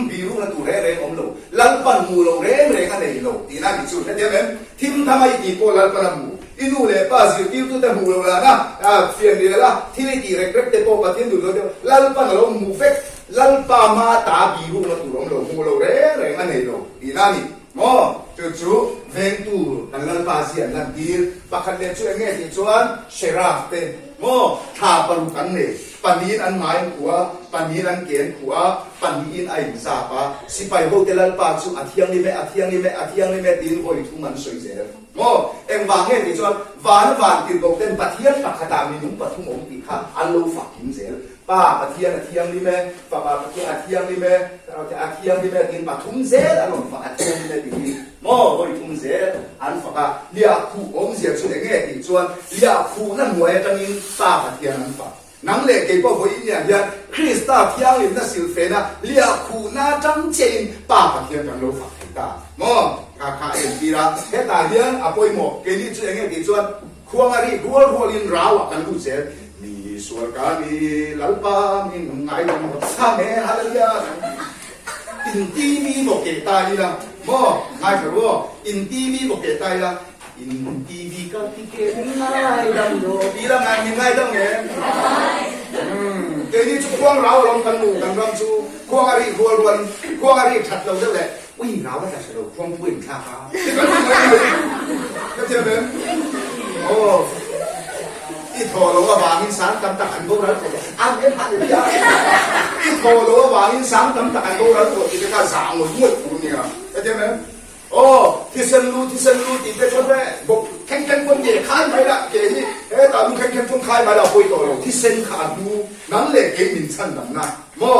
บีรูนั่นถูกเร่อมโลลันปันมูโลเร่กันเลยโลตีน่าดิจุนั่นเดียวกันทิมทำไมตีโกลันปันมูอินูเลยป้าสิที่ตัวแต่มูโลละนะเฟียนดีละที่นี่ตีเร็กเตโปปะที่ดูโลเดียวลันปันโลมูเฟกลันปามาตาบีรูนั่นถูกอมโลมูโลเร่กันเลยโลตีน่านี่จู่เว เวงตูกันลันปาเซียนลันตีปักขันเลี้ยช่วยเงี้ยที่ชวนเชราฟเตโมทาปรุกันเนี่ยปันนี้อันหมายหัวปันนี้อันเกณฑ์หัวปันนี้ไอ้สาปะสิไปโฮเทลลันปาสุอาเทียงนี่แม่อาเทียงนี่แม่อาเทียงนี่แม่ตีนโอยทุ่งมันสวยเสียโมเอ็งวางเงี้ยที่ชวนวานติดตกเต้นปัทเทียนปักขดามีนุ่งปัทุงองติข้าอันโลฝักหินเสียป้าปัทเทียนอาเทียงนี่แม่ป้าปัทเทียนอาเทียงนี่แม่เราจะอาเทียงนี่แม่ตีนปัทุงเสียอันโลฝักอาเทียงนี่แม่ตีนโมโอยทุ่งเสียอันฝักเลี้ยคู่องเสียชุดเงี้ยที่ชวนเลี้ยคู่นั่นหน่วยจังอินป้าปัทเทียนนั่นฝักนังเล็กเก็บพวกอินเนี่ยยันคริสต์เที่ยงอินนั่นสิลเฟนะเลี้ยคู่น่าจังเจนป้าปัทเทียนกันโลฝักให้ตาโมข้าเอ็นปีละเฮตาเฮียนอภัยหมกเกณฑ์ช่วยเงี้ยที่ชวนควงอะไรรัวลินราวกันรู้เสียมีส่วนการมีลัลปามีหนุ่มไงหนุ่มสามีฮาเลลูยาอินทีมีบอกเกตายละโมไงครับว่าอินทีมีบอกเกตายละอินทีมีก็ที่เกตง่ายดังโดดีละไงมีง่ายดังเงี้ยเดี๋ยวนี้ชุกควงเราลงกันหนูกันรำชูควงอะไรควงอะไรชัดเราได้เลยวิ่งเราก็จะเฉลิมควงวิ่งข้าเขาก็เจอเลยโอ้ที่โทรเราว่าบางอินสานกำตักอันโบราณตัวอันนี้พันเลยจ้าที่โทรเราว่าบางอินสานกำตักอันโบราณตัวที่จะการสาวหมดหมดคุณเนี่ยก็เจอไหมโอ้ที่เซนรูที่เป็นคนแรกบอกแข่งคนเย่ขายไปละเก๋นี่ตามแข่งคนขายไปละคุยต่อเราที่เซนขาดูนั่นแหละเก๋มินชันแบบนั้นโม่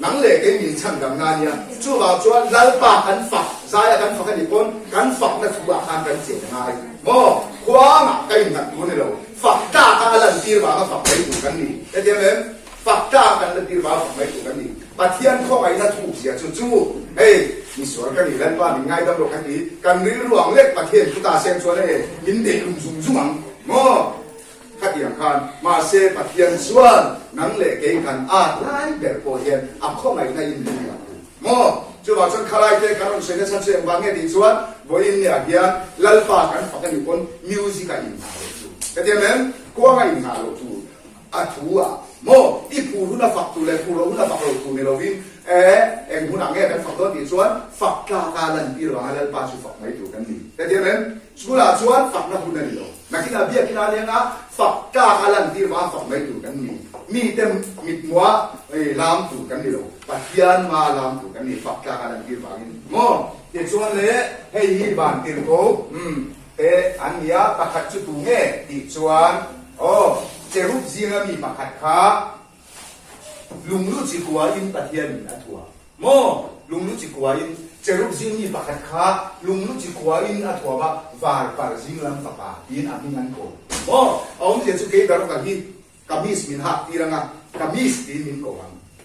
นังเล็กเอ็มยินชันกับงานเนี่ยจู่ว่าจวนลัลปากันฝักใจกันฝักกันอีกคนกันฝักนั่นถูกอาคารกันเสียง่ายโม่คว้ามาใกล้หนักตัวนี่เราฝักจ้ากันลันตีว่าก็ฝักไม่ถูกกันนี่แต่เดี๋ยวนี้ฝักจ้ากันลันตีว่าฝักไม่ถูกกันนี่ปะเทียนข้อไอ้นั่นถูกเสียจู่เฮ้ยมีสวนกันนี่ลัลปามีง่ายดำรงกันนี่กันริ้วหลวงเล็กปะเทียนทุตาเซนชวนเลยยินเด็กลุ่มสุ่มโม่ขัดอย่างกันมาเซปะเทียนส่วนนังเล็กเองกันไล่แบบโปรเทียนอับข้อไหนในอินเดียโม่จู่ว่าฉันขลายเจกันเราเสนอฉันเสียงบางอย่างดีส่วนบริเนียเดียลัลปากันฝักกันอยู่คนมิวสิกอินฮาโลจูแต่เดี๋ยวนั้นกว่าอินฮาโลจูทัวโม่ที่ผู้หุ่นฝักตัวเลยผู้เราหุ่นฝักเราตัวในเราวินเอ็งหุ่นอ่างเงี้ยกันฝักตัวดีส่วนฝักกาการันตีเราลัลปาชูฝักไม่ถูกกันดีแต่เดี๋ยวนั้นสุราส่วนฝักนักหุ่นนั่นเรานักกินอาเบียกินอะไรนะฝักกาการันตีว่าฝักไม่ถูกกันดีมีเต็มมิดมัวลามถูกกันดีเราปัจจัยมาลามถูกกันดีฝักกาการันตีว่ากินโม่เด็กส่วนเล่ให้ยีบานตีโก้อันนี้ปัจจัยจุดเงี้ยติดส่วนโอ้เจรุบซีงมีปัจจัยขาลุงรู้จิกวาอินปัจจัยนะทัวโม่ลุงรู้จิกวาอินเจรุบซีมีปัจจัยขาลุงรู้จิกวาอินนะทัวว่าวาร์ปาร์ซิงลังฝักอินอามิงันโกโม่เอาเดี๋ยวจะเกี่ยวกับกันที่kamis min hak tiranga kamis din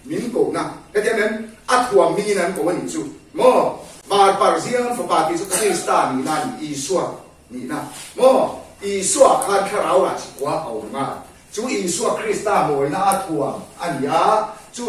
min ko na kaya men atwa minan ko ni chu mo bar parzian fa pati su krista ni na iswa ni na mo iswa khan kharau ra chi kwa au nga chu iswa krista mo na atwa anya chu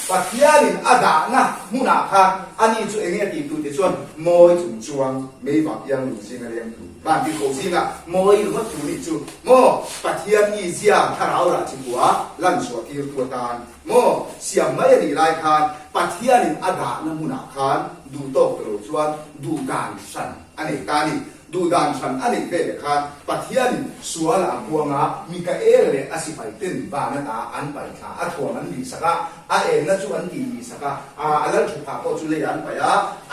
pathianin ada na muna kha ani chu enge ti tu te chuan moi chu chuang mei ba yang lu sing ariang tu ban ti ko singa moi lu ma tu ni chu mo pathian ni sia tharau ra chi kwa lan so ti tu tan mo siam mai ni lai khan pathianin ada na muna khan du tok tro chuan du dan san ani ta niดูดานฉันอันนี้เป็นการปัทยันสัวหลังพวงามีกะเอเลยอาศัยเต้นบ้านตาอันไปค่ะอัฐวมันดีสักะเองนั่นชวนดีสักะอะไรถูกปากก็จุเลยอันไป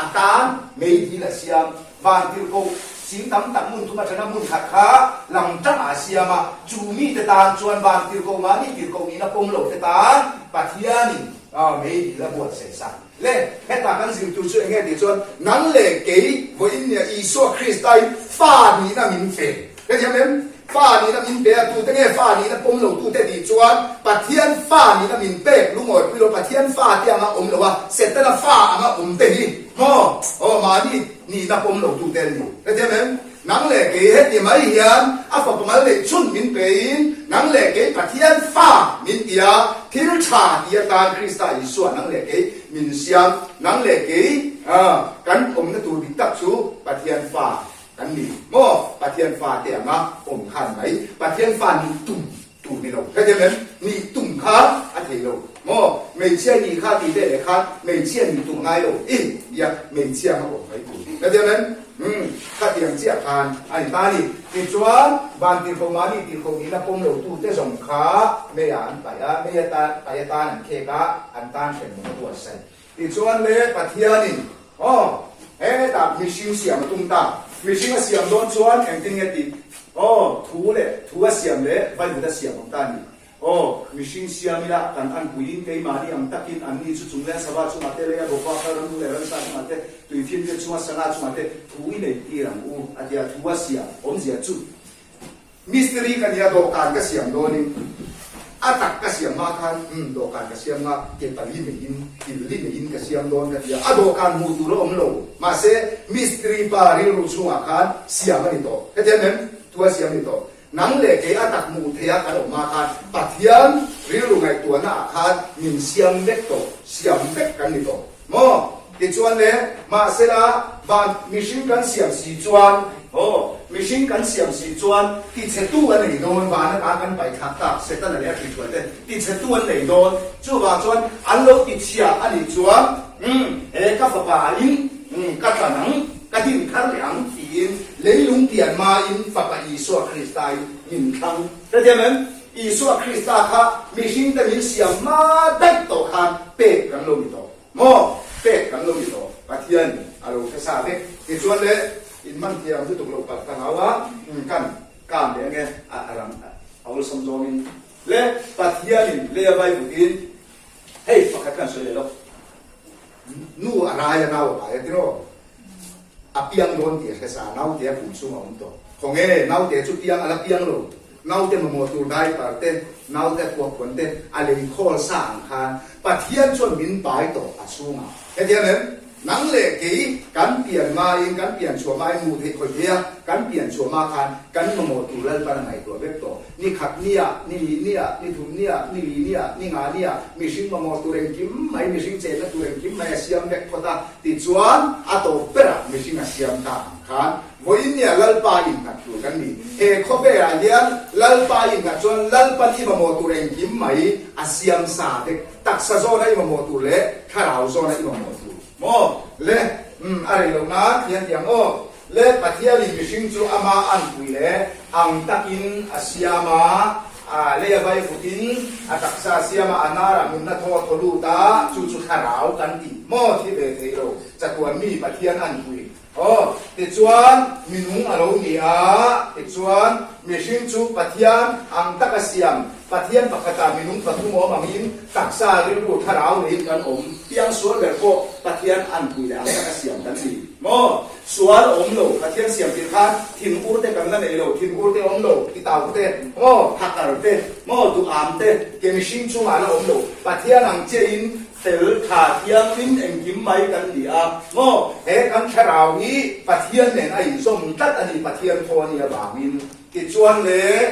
อาการไม่ดีละเสียมบ้านที่เขาสิ่งต่างๆมุนทุกมาชนะมุนขัดขาหลังจากอาเซียมาจูมีแต่ตาชวนบ้านที่เขามานี่ที่เขามีนักปมหลบแต่ตาปัทยันไม่ดีละบวชเสียสักเล่แค่ต่างกันสิ่งตัวช่วยไงดีส่วนนั้นเลยเกี่ยวกับเนี่ยอีโซคริสต์ได้ฟ้านี้นะมินเฟก็ใช่ไหมฟ้านี้นะมินเปย์ตัวแต่ไงฟ้านี้นะปมหลงตัวแต่ดีส่วนปัทเทียนฟ้านี้นะมินเปย์ลุงหมดวิโรปัทเทียนฟ้าเตียงอ่ะหรือว่าเสร็จแต่ละฟ้าอ่ะเตนี่มานี่นะปมหลงตัวแต่ดีก็ใช่ไหมนังเล็กเกี่ยที่ไม่เห็นฟ้าประมาณเลยชุนมินเปย์นังเล็กเกี่ยปัทเทียนฟ้ามินเตียทิลชาเตียตาคริสต์ได้ส่วนนังเล็กเกี่ยมินเซียมนังเล็กเกี่ยกันนั่นตัวดิตักชูปัทเทียนฟ้ากันนี่โม่ปัทเทียนฟ้าเตียงอ่ะขันไหนปัทเทียนฟ้านี่ตุ่มนี่เราเข้าใจไหมนี่ตุ่มขาอันเดียวโม่ไม่เชื่อนี่ข้าตีได้เลยข้าไม่เชื่อนี่ตุ่มง่ายเราอย่าไม่เชื่อเขาบอกไม่ถูกเข้าใจไหม ข้าเตียงเจียคานอันตานี่ติดชวนบานติดโคมานี่ติดโคนี้นะปมเหลวตู้เตส่งขาไม่อ่านไปไม่ยตาไปตาหนังเคกะอันตาเป็นมือตัวใส่ติดชวนเลยปัทยานี่อ๋อแต่มิชิงเสียมตุ้มตามิชิงเสียมโดนชวนแข่งติงเงติอ๋อถูเลยถูเสียมเลยไปดูแต่เสียมของตานี่อ๋อมิชิงเสียมิละกันอันกุยินเกยมานี่อันตักินอันนี้จุ่มเลยสบายจุ่มมาเตเลยบอกว่าเขาต้องดูแลรักษาจุ่มมาเตตุยฟิล์มจุ่มมาสนาจุ่มมาเตถูอินเลยตีรังอูอาเดียถูเสียผมเสียจุดมิสเตอรี่กันยาโดการก็เสียมโดนี่อาตักก็เสียมมาคันโดการก็เสียมมาเก็บไปลิ้นไม่ยินกินลิ้นไม่ยินก็เสียมโดนกันยาอาโดการมูตุโรอมโลมาเซมิสเตอรี่ปาริรุชุงอาคันเสียมันนี่โตเข้าใจไหมตัวเสียมนี่โตนังเล็กอาตักมูเทียกันออกมาคันปัทยันริรุไงตัวหน้าคันมินเสียมเล็กโตเสียมเล็กกันนี่โตโมติดชวนเลยมาเสละบานมิชิงกันเสียมสีจวนโอ้มิชิงกันเสียมสีจวนที่เชตัวไหนโดนบานนักการกันไปขัดตักเสร็จตั้งแต่เรียกที่ชวนเลยที่เชตัวไหนโดนจู่ว่าจวนอันโลกิเชียอันนี้จวนกัฟบาอินกัฟนังกัดินขันหลังทีนเลยลุงเตียนมาอินฝักอีสวคริสต์อินคังแต่เดี๋ยวนั้นอีสวคริสต์ค่ะมิชิงแต่มิเสียมมาได้ต่อคันเป็ดกันลงต่อโมเป็ดกันลงต่อปัทยันอารมณ์ภาษาเด็กที่ชวนเลยอินมันเทียมที่ตกลงปัดกันเอาวะกันการเดี๋ยวไงอะไรเอาสมจงอินเล่ปัทยันเลี้ยใบบุกินเฮ้ยปักกันสวยเลยลูกนู่อะไรนะวะไอ้ที่โน่อาเปียงโดนเดียกษาเน่าเดียปุ่มสุ่มเอาตัวของเงี้ยเน่าเดียชุดเปียงอะไรเปียงลูกเน่าเดียมาโมตูได้ปาเต้นเน่าเดียพวกคนเต้นอะไรโคลสร้างคานปัทยันชวนมินไปต่ออาสุ่มเอาแค่เดียวนั้นนังเล็กกี่การเปลี่ยนมาเองการเปลี่ยนชัวมามูเทคอยเพียการเปลี่ยนชัวมาคันการมาโมตูเล่นปันไหนตัวเว็บตัวนี่ขัดเนี่ยนี่ลีเนี่ยนี่ทุนเนี่ยนี่ลีเนี่ยนี่งานเนี่ยมีสิ่งมาโมตูเรงกิมไม่มีสิ่งเจนตูเรงกิมไม่เสียมเด็กพอตาติดชวนอาโตเปร่ามีสิ่งเสียมตามคันวันนี้ลัลปาอินกันตัวกันนี่เอคบเบราเดียนลัลปาอินกันชวนลัลปาที่มาโมตูเรงกิมไม่อาเสียมสาเด็กตักซาโซนไอมาโมตูเล่ข้าวโซนไอมาโมตูโมเล่อะไรลงนะเทียนเทียงโอเล่ปัทยาลิมิชิงจูอามาอันคุยเล่อังตักินอาเซียมาเล่ใบฟุตินตักซาเซียมาอานารามุนนัทโทลูตาจูขาราวกันดีโมที่เบเทโรจักวันมีปัทยาอันคุยโอ้ติดชวนมินุงอารมณ์นี่ติดชวนมิชิงจูปัทยาอังตักเซียมปัทยันปกติมินุงปฐุมโอมังยินตักซาลิรูขาราวนี่กันเพียงสวนแบบโกปัทยันอันคุยแล้วตักเซียมกันดีโมสวนโลปัทยันเสียมติดขันทินอุรเตกันนั่นเองโลทินอุรเตโลติตาวเตโมหักการเตโมดูอามเตเกมิชิงจูมาแล้วโลปัทยันอังเจอินเตลขาเทียมมินเอ็งกิมไม่กันดีโมกันขาราวนี้ปัทยันเนี่ยไอ้สมตัดอันนี้ปัทยันโทนี่บามินกิจวนเลย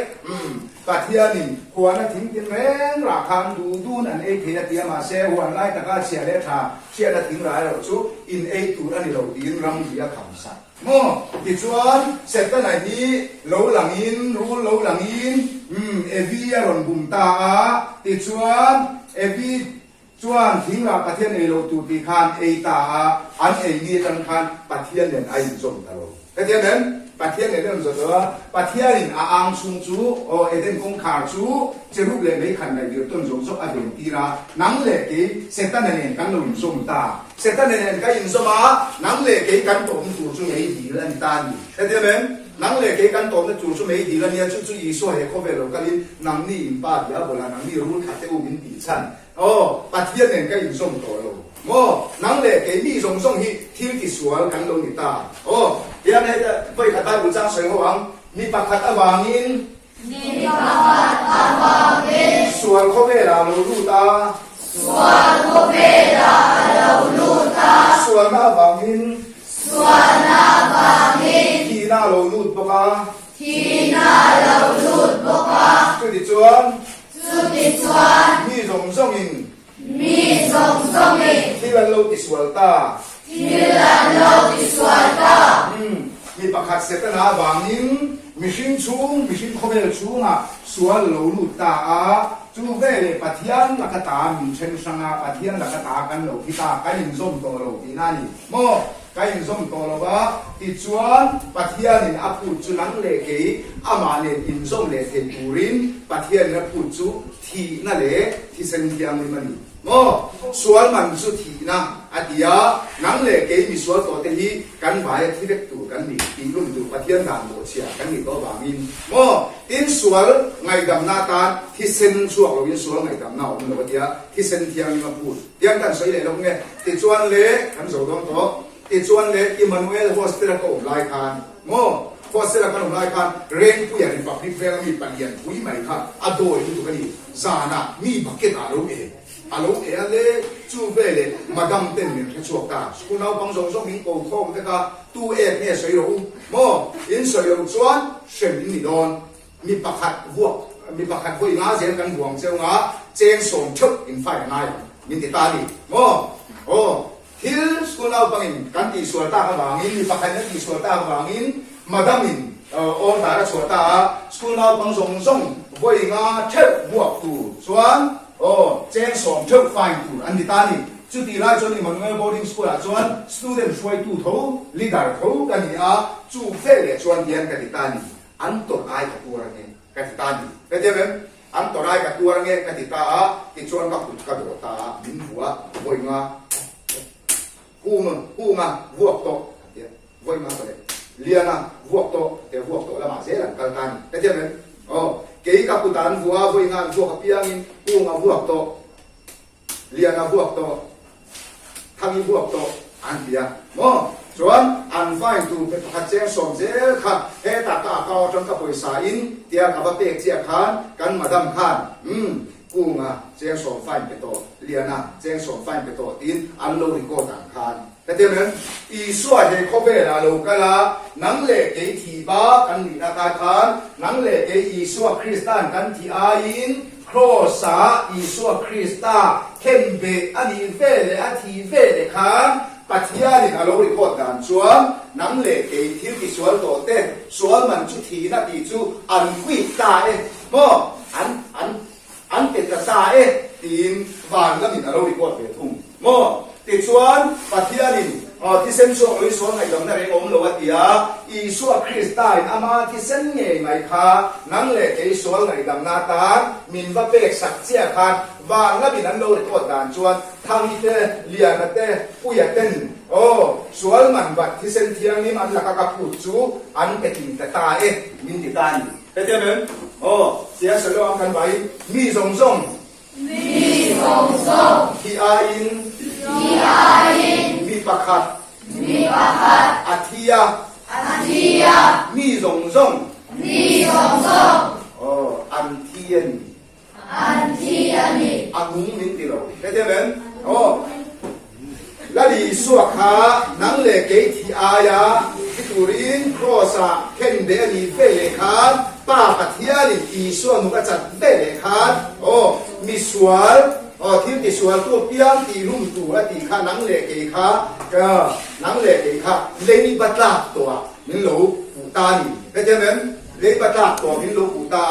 ปัทยานี่หัวนั่งทิ้งทิ้งแรงราคาดูนั่นเอเทียเตียมาเซหัวไล่ตะก้าเชียเลชาเชียนั่งทิ้งหลายเราชูอินเอตูอันนี้เราดีนรำเดียคำสั่งโม่กิจวนเสร็จตั้งไหนนี้เหลาหลังอินรู้เหลาหลังอินเอวีอรอนบุมตากิจวนเอวีจวนทิ้งราปัทยานี่เราตูตีคานเอตาอันเอนี่ตันคานปัทยาเนี่ยไอ้จงตลอดแต่เดี๋ยวนั้นปัทยาเนี่ยเรื่องส่วนตัวปัทยาเนี่ยอ่างซุงจูโอเอเดนคงขาจูจะรูปเลยไม่ขันในเดือดต้นสงสอดีตตีรานังเล็กเสตันเนี่ยกันลงสมตาเสตันเนี่ยกันอินสมานังเล็กกันตมจู่จู่ไม่ดีแล้วตานี่แต่เดี๋ยวนั้นนังเล็กกันตมจู่จู่ไม่ดีแล้วเนี่ยจู่จู่อีส่วนเหตุเขาเป็นเรากันนังนี่อินป้าเดียบลานังนี่รู้ขัดเตอุบินตีชันโอ้ปัทยาเนี่ยกันอินสมตัวเราโม่นังเล็กมีสงที่ที่สวนกันลงนี่ตาโอ้เดี๋ยวนี้จะไปขัดตาบุญจ้างเสงหวังมีปักขัดอวางินมีปักขัดอวางินส่วนเขาเวลาเราลูตาส่วนเขาเวลาเราลูตาส่วนอวางินส่วนอวางินที่หน้าเราลูดปะที่หน้าเราลูดปะจุดที่ชวนมีสงอินมีสงอินที่เราลูติสวลตาที่เราลูติสวลตามีประคัดเสตนาบางนินมิชินชูมิชินขบเวลชูงะสวลลูลูตาจูเวเลปัทยันลักตามิเชนสังอาปัทยันลักตากันโลกิตากันยินส้มตัวโลกีนานี่โม cái hình dung to là ba thì chuan bát hiền in áp phụt chú nắng lệ cái ama nên hình dung lệ thì turin bát hiền áp phụt chú thì na lệ thì sinh thiang mình mani mo sual man chú thì na adia nắng lệ cái mi sual to te hi kan vai thi vek tu kan mi ti lum tu bát hiền đàn bộ chia kan mi to ba min mo tin sual ngày đam na ta thì sinh sual lo in sual ngày đam na om lo dia thì sinh thiang mình phụt tiang kan soi lệ lo nghe thì chuan lệ kan zo dong to thì chuan lệ Emmanuel Hostel ko lai khan mo Hostel kan lai khan reng pu ya ni public vel mi palian pui mai kha adoi tu kan ni zana mi bucket alo ale chu vele madam ten min chuak ta school now bang zong zong min ko khom te ka tu nghe soi ro mo in soi ro chuan shem ni don mi pakhat hoi nga zen kan buang cheu nga cheng som thuk in fai ngai min ti ta ni mo Hil school now bangin kan ti suata ka bangin mi pakhat na ti suata ka bangin madamin on ta suata school now bang zong zong hoi nga thep buak tu chuan chen som thuk fai tu an ti ta ni chu ti lai chuan Emmanuel boarding school a chuan student hoi tu tho leader tho kan ni a chu fe le chuan dian ka ti ta ni an to ai ka tu ra ne ka ti ta ni ka te ben an to rai ka tu ra nge ka ti ta a ti chuan ka put ka do ta min bua hoi nga Huma vuộc to, voi mà vậy, liana vuộc to là mà dễ làm căng tan, cái gì vậy? Cái kaputan vua voi ngan vuộc piangin, huma vuộc to, liana vuộc to, thằng vuộc to, anh bia, chuan an fine tu pe pakhat cheng som zel kha he ta ka trong ka poisa in tia ka ba pek chia khan kan madam khan kunga cheng som fine pe to liana cheng som fine pe to tin an lo ri ko tang khan ta te men I suwa he kho be la lo kala nang le ke thi ba kan ni na ka khan nang le ke I suwa Christian kan thi a in crossa I suwa Christa kembe ani vele a thi vele khan Pathian in alo report dan chuan nang le ke thil ki sual to te sual man chu thi na ti chu an qui ta mo an te ta tin van la min alo report ve thung mo ti chuan Pathian in thi sen so oi so ngai dam na re om lo atia I suwa Christa in ama thi sen nge mai kha nang le ke sual ngai dam na ta min ba pek sak chia khan và ngã bị nắn lâu để có đàn chuan thang y tế liền là tế bùi tên sual man vật thì sen thiang ni man là các phụ chú ăn cái tình ta min thì ta nhỉ thế thế nên sẽ sử dụng căn bài mi rong rong thì in mi pakhat athia mi rong rong an thiên Anung min tilo. Kaya men, ladi suaka nang le ke ti aya iturin krosa kende ani vele khan pa pathia ni I suwa nuka chat vele khan misual thil ti sual tu piang ti rum tu ati kha nang le ke kha nang le ke kha lei batla to min lo puta ni. Kaya men, lei batla to min lo puta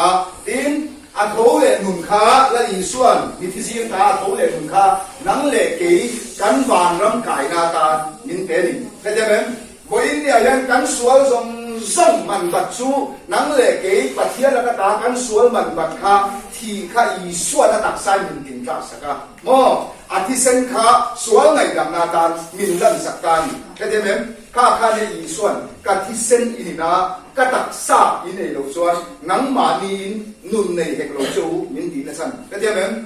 tin an thấu lệ nùng khá là ý xuân vì thi riêng ta thấu lệ nùng khá nắng lệ kỹ cắn vàng râm cải na ta những cái này thế cho nên với nhà dân cắn suối dòng sông mặn vật chú nắng lệ kỹ và thiết là các ta cắn suối mặn vật khá thì khá ý xuân là đặc sai mình tình cảm sắc ca thi sen khá suối ngày đầm na ta mình lần sắc ca thế cho nên khá này ý xuân cả thi sen ý na các đặc sa ý này lâu xuân nắng mà nín nun này hek lo chu min ti na san ka tia men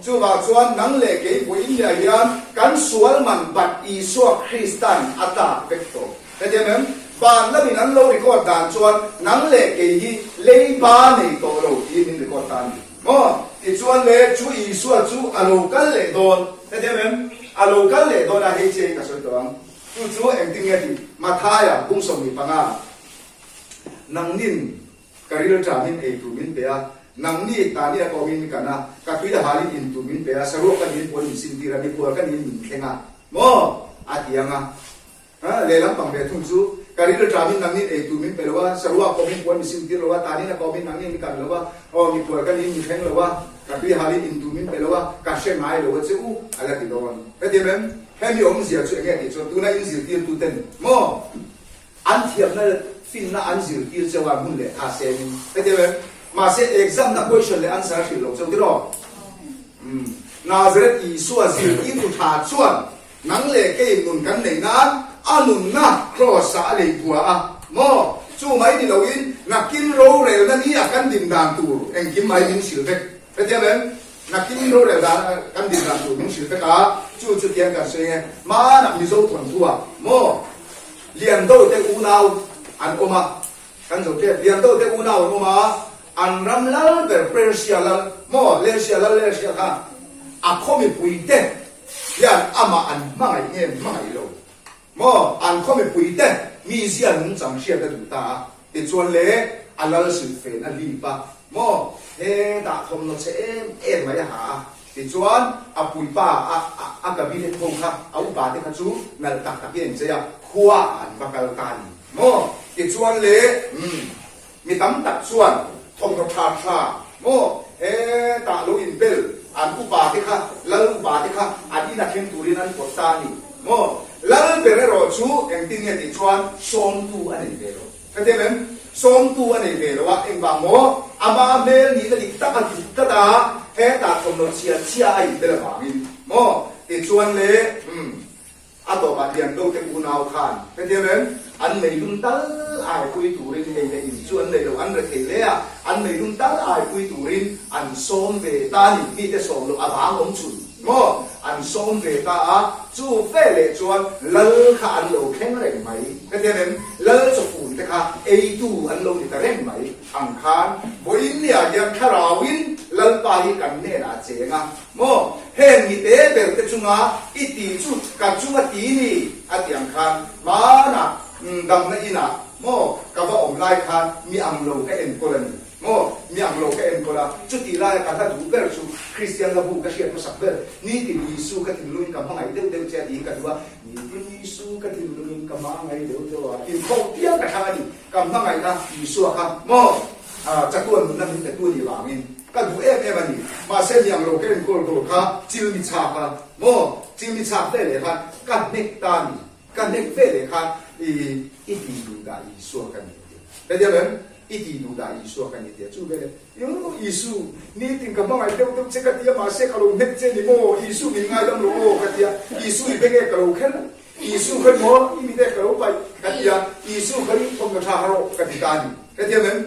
chu wa chuan nang le ke po in ya yan kan sual man bat I suwa Christian ata vekto ka tia men ban la min an lo record dan chuan nang le ke hi le ba nei to lo I min record dan ti chuan le chu I suwa chu alo kal le don ka tia men alo kal le don a he che ka so to ang chu em ting ya ti ma tha ya bung som ni panga nang nin Karil tramin tu min pea nang ni ta ni ko min kana ka tui da hali in tu min pea saru ka ni pon sin tira ni pur ka ni min khenga mo atianga le lam pang be thung chu Karil tramin nang ni tu min pela wa saru ko min pon sin tira wa ta ni na ko min nang ni kan lo wa mi pur ka ni min kheng lo wa tapi hari itu min pelawa kasih mai lo tu ala tidon ketimen kami om zia tu enggak itu tu na inzir dia tu ten mo antiam na fin na anzir dia sewa mun le asen ketimen masih exam na question le answer si lo tu tiro Nazareth Isu azir itu tha chuan nang le ke nun kan nei na anun na cross a le bua a mo chu mai ni lo in na kin ro rel na ni akan dim dan tu eng kim mai min sil vek ketimen na kin ro rel da kan dim dan tu min sil vek a chu tiang ka se ma na mi zo thon tua mo lian do te u nau an oma kan zo te lian do te u nau oma an ram lal ber persia lal mo le sia ha a khomi puite yan ama an mai nge mai lo mo an khomi puite mi sia nun chang sia da du ta ti chuan le alal sil fe na li pa mo he da thom no che em mai ha ti chuan a pui pa a ka bi le thong kha au pa te kha chu nal tak tak yen che ya khuwa an bakal tan mo ti chuan le mi tam tak chuan thong ro tha mo he ta lo in bel an upa te kha lal upa te kha adi na khen turin an potani mo lal berero chu eng tin nge ti chuan som tu ani velo katemen som tu ani velo wa eng ba mo ama mel ni la dik ta ka ti ta da he ta thom no chia ai de la ba min mo ti chuan le ato ba dian do te unau khan katemen an mei dun tal ai pui turin he le in chuan le lo an re the le a an mei dun tal ai pui turin an som ve ta ni mi te som lo abang om chun mo an som ve ta a chu fe le chuan lal kha an lo khen reng mai ka te nem lal chu fun te kha ei tu an lo ni ta reng mai ang khan boin nia yang kharawin lal pa hi kan ne na chenga mo hen ni te bel te chunga iti chu ka chunga ti ni atiang khan ma na dam na ina mo ka ba om lai khan mi am lo ka en kolani mo mi ang lo ka en kola chuti la ka ta du ber chu Christian la bu ka sia ko sak ber ni ti Yesu ka ti luin ka mangai deu deu che ti ka duwa ni ti Yesu ka ti luin ka mangai deu deu a in ko tia ka tha ni ka mangai na Yesu ka mo cha tuan mun na min te tu ni wa min ka du em ani ma se mi ang lo ka en kol ko ka chil mi cha ka mo chil mi cha te le ka ka nek ta ni ka nek ve le ka i ti du da Yesu ka ni de de ben iti du da Yesu kan ni dia chu be yo Yesu ni tin ka mangai deu deu che ka tia ma se ka lo nek che ni mo Yesu ni ngai dam lo ka tia Yesu i be ke ka lo khen Yesu kan mo i mi de ka lo pai ka tia Yesu kan thong ka tha ro ka ti ta ni ka tia men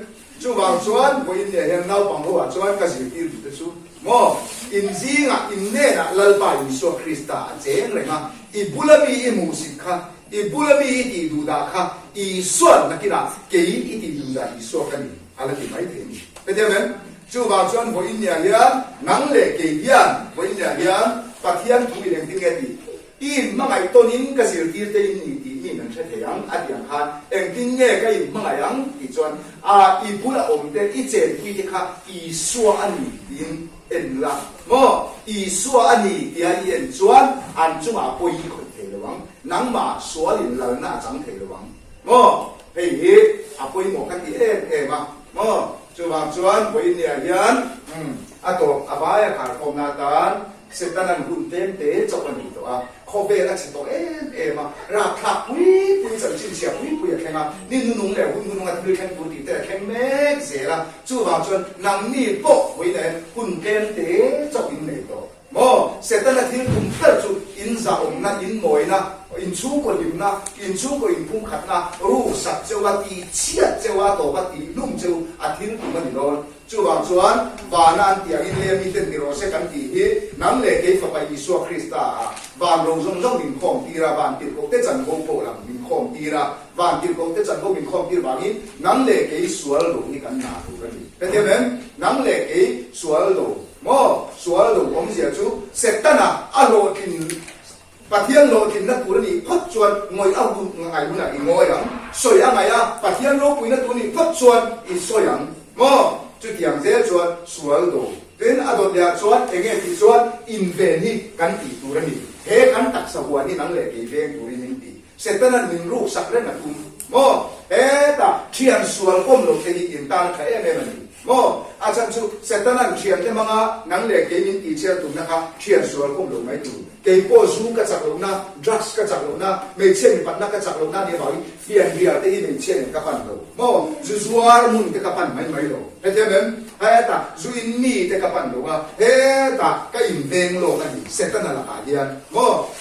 chu wang chuan bo in ne hen nau pang ho a chuan ka si ti du chu mo in zinga in ne na lal pa Yesu Krista che le ma i bulami i musik kha i bulami iti du da kha i suan na kira ke iti du da I so kan ala ti mai the ni petemen chu ba chuan bo in ya ya nang le ke yan bo in ya ya pathian thu leng ti ke ti in mangai tonin ka sil tir te in ni ti ni nan the yang atiang khan eng tin nge ka in mangai yang ti chuan I bula om te I chen pi ti kha I so ani in en la mo I so ani ti ai en chuan an chunga poi khon the lo wang nang ma so lin la na chang the lo wang mo hei hi apoi mo ka ti ma mo chu ba chuan poi ni yan ato abaya khar khom na tan setanan hun tem te chok ani to a kho be la chi to ma ra thak pui pui chang chin sia pui ya khenga ni nu nung le hun nung a thul khen pu ti te khen mek zela chu ba chuan nang ni po poi ne hun tem te chok in nei to mo setana thil kum tar chu in za om na in moi na in chu ko lim na in chu ko in phung khat na ru sak chewa ti chia chewa to ba ti lum cheu a thil kum ni ron chu wang chuan wa na an ti in le mi ten ni ro se kan ti hi nam le ke fa pa Yesu Krista van ro zong zong in khom ti ra van ti ko te chan ko po lam in khom ti ra van ti ko te chan ko in khom ti ba ni nam le ke sual lo ni kan na tu kan ni pe te men nam le ke sual lo mo sual lo om sia chu setana a lo kin pathian lo kin na tu ni phot chuan ngoi au du ngai bu na I ngoi yang soi a ngai a pathian lo pui na tu ni phot chuan I soi yang mo chu tiang je chuan sual do ten adot ya chuan enge ti chuan in ve ni kan ti tu ni he kan tak sa huan ni nang le ke ve tu ri ni ti setana min ru sak le na tu mo he ta thian sual kom lo ke ni in tan kha em ni โมอาจารย์ชูเซตันนั่นเชียนที่มังอ่ะนังเล็กเกมินตีเชียตุนะคะเชียนสวนคงหลงไม่ถูกเกย์โป้ซูก็จักหลงนะดรักส์ก็จักหลงนะไม่เช่นปัตนักก็จักหลงนะเนี่ยบอกเฟียนเบียร์ที่ไม่เช่นกับปันโลโมจูซัวร์มุนกับปันไม่โลเฮ้ยเจ้าเบนเฮ้ยตาจูอินนี่กับปันโลว่าเฮ้ยตาก็อินเวงโลกันนี่เซตันนั่นละกันยันโม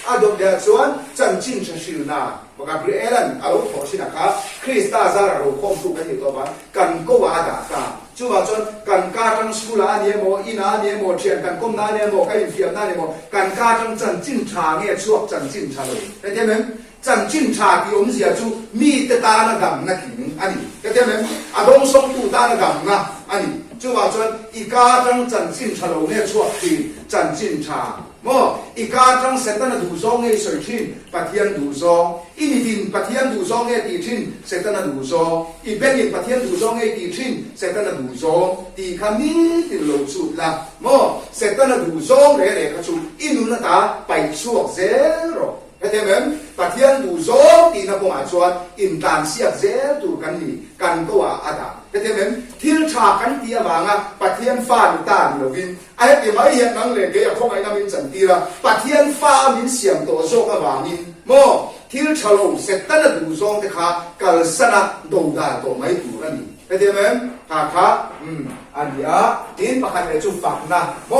อาดอกเดียส่วนจันจินชัชิลนาบอกกับเอลันเอาถอดสินะครับคริสต์ซาร์เราคงสู้กันอยู่ตัวบ้านกันก็ว่าด่ากันจู่ว่าจนกันการทั้งสกุลเนี่ยโมอินาเนี่ยโมเชียนกันก้มนาเนี่ยโมกันอินเฟียนาเนี่ยโมกันการทั้งจันจินชาเนี่ยช่วงจันจินชาเลยเห็นไหมจันจินชาที่อมเสียจู่มีแต่ตาหน้าดำนักหินอันนี้เห็นไหมอาดงทรงตูตาหน้าดำนะอันนี้จู่ว่าจนอีกาทั้งจันจินชาเลยเนี่ยช่วงที่จันจินชาโมอีกาทั้งเซตันดูซองเนี่ยสวยชินปะเทียนดูซองอินดินปะเทียนดูซองเนี่ยตีชินเซตันดูซองอีเบนินปะเทียนดูซองเนี่ยตีชินเซตันดูซองตีขามีติโลสุดละโมเซตันดูซองเร่ๆก็ชูอินุนตาไปช่วงเซโร่เห็นไหมปะเทียนดูซองตีนักมาชวนอินตานเสียเซตูกันนี่กันก็ว่าอาดาเห็นไหมทิลชากันเตียบางอ่ะปะเทียนฟ้ามิตาโลวินไอ้เดี๋ยวไม่เห็นนังเลยเกี่ยวกับไอ้น้ำมินสันตีละปะเทียนฟ้ามินเสียงตัวโซกบานินโมทิลชาโลเซตันดูซองเด็กขากัลสนะโดดาตัวไม่ถูกกันนี่เห็นไหมหากครับอันนี้อินปะคันเลยจุฝักนะโม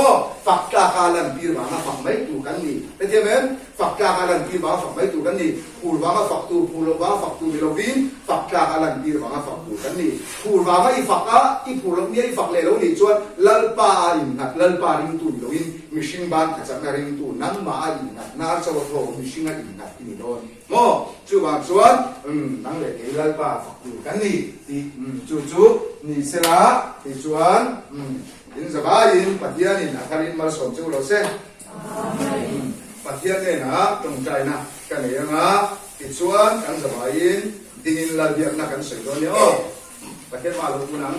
ฝักตาคาลันปีร์มาฝักไม่ถูกกันนี่เห็นไหมฝักตาคาลันปีร์มาฝักไม่ถูกกันนี่พูดว่าฝักตูพูดว่าฝักตูมิโลวินฝักตาคาลันปีร์มาฝักถูกกันนี่พูดว่าอีฝักอ่ะอีพูดเนี่ยอีฝักเลยแล้วนี่ชวนลัลปาอินนัดลัลปาริงตูมิโลวินมิชิงบานขจักนาริงตูนั่งมาอินนัดนาร์ชาวโทมิชิงอินนัดอินโดนโมจู่ว่าชวนนั่งเลยเลัลปาฝักถูกกันนี่จู่นี่เสละที่ชวนอินสบายอินปะเทียนอินอาคารินมาสอนจู่เราเส้นปะเทียนเนี่ยนะตรงใจนะกันเลยนะที่ชวนกันสบายอินดิ่งละเบียดนักกันสวยตัวเนี้ยปะเทียนมาลูกนัง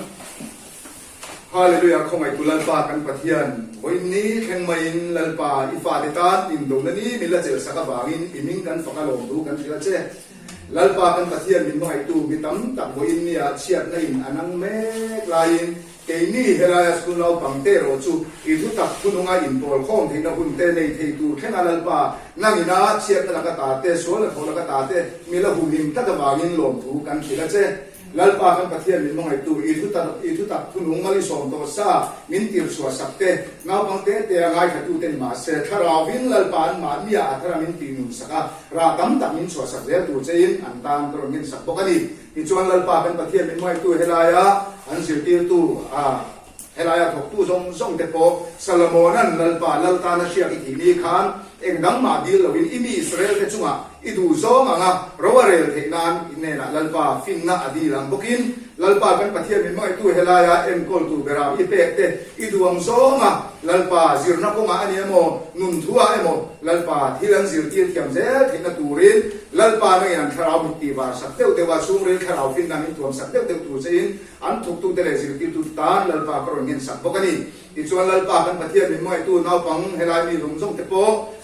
ฮาเลลูยาขอไม่ตุลัลปากันปะเทียนวันนี้แข่งไม่อินลัลปาอีฟ้าเดตันอินดงนั่นนี่มิลละเจอสักบางอินอิมิงกันฝักลงดูกันทีละเจ้ลัลปากันปะเทียนมินไม่ตูมิตั้มตักวันนี้อาเชียดในอินอันนั้นเมกลายอินเกนี่เฮลายสกุลเราปังเตโรจูอีทุตักคุณงาอินตัวข้องที่นักคุณเตในเทตูแข่งลัลปานั่งอินาเชียดนักตาเตสวนละคนนักตาเตมิละหุลิมตักบางอินหลงดูกันทีละเจ้ลัลปากันปะเทียนมินมองให้ตูอีทุตักคุณงมาลิสอมตัวซามินติรสวสักเตงาปังเตเตงายขัดตูเตนมาเสทาราวินลัลปานมามีอาทรามินตินุสการาดัมตักมินสวสักเตตูเจนอันตามตรงมินสักปกติที่ชวนลัลปากันปะเทียนมินมองให้ตูเฮลายาอันสิติตูเฮลายาถกตู้ส่งเตโปซาลโมนันลัลปาลัลตานาเชียกิทีนีคานเองดังมาดีลวินอิมีอิสราเอลเทจุงะอิดูโซมังะรวาเรลเทนานอินเนนะลัลปาฟินนะอดีลังบุกินลัลปาเป็นปะเทียนมินมอยตู้เฮลายาเอ็มโกลตูเบราอิเปกเตอิดูอังโซมะลัลปาซิรนักงะอันนี้โมนุนทัวเอโมลัลปาที่ลังซิรตีเทียมเซเทนตูรินลัลปาไม่ยันคาราบุตีบาสักเตวเตวาซูเรลคาราฟินนามินทวมสักเตวตูเซนอันทุกเตเลซิรตีตูตานลัลปากรอนเงินสักบุกันีที่ชวนลัลปาเป็นปะเทียนมินมอยตู้นาวปังเฮลายมีหลงส่งเตโป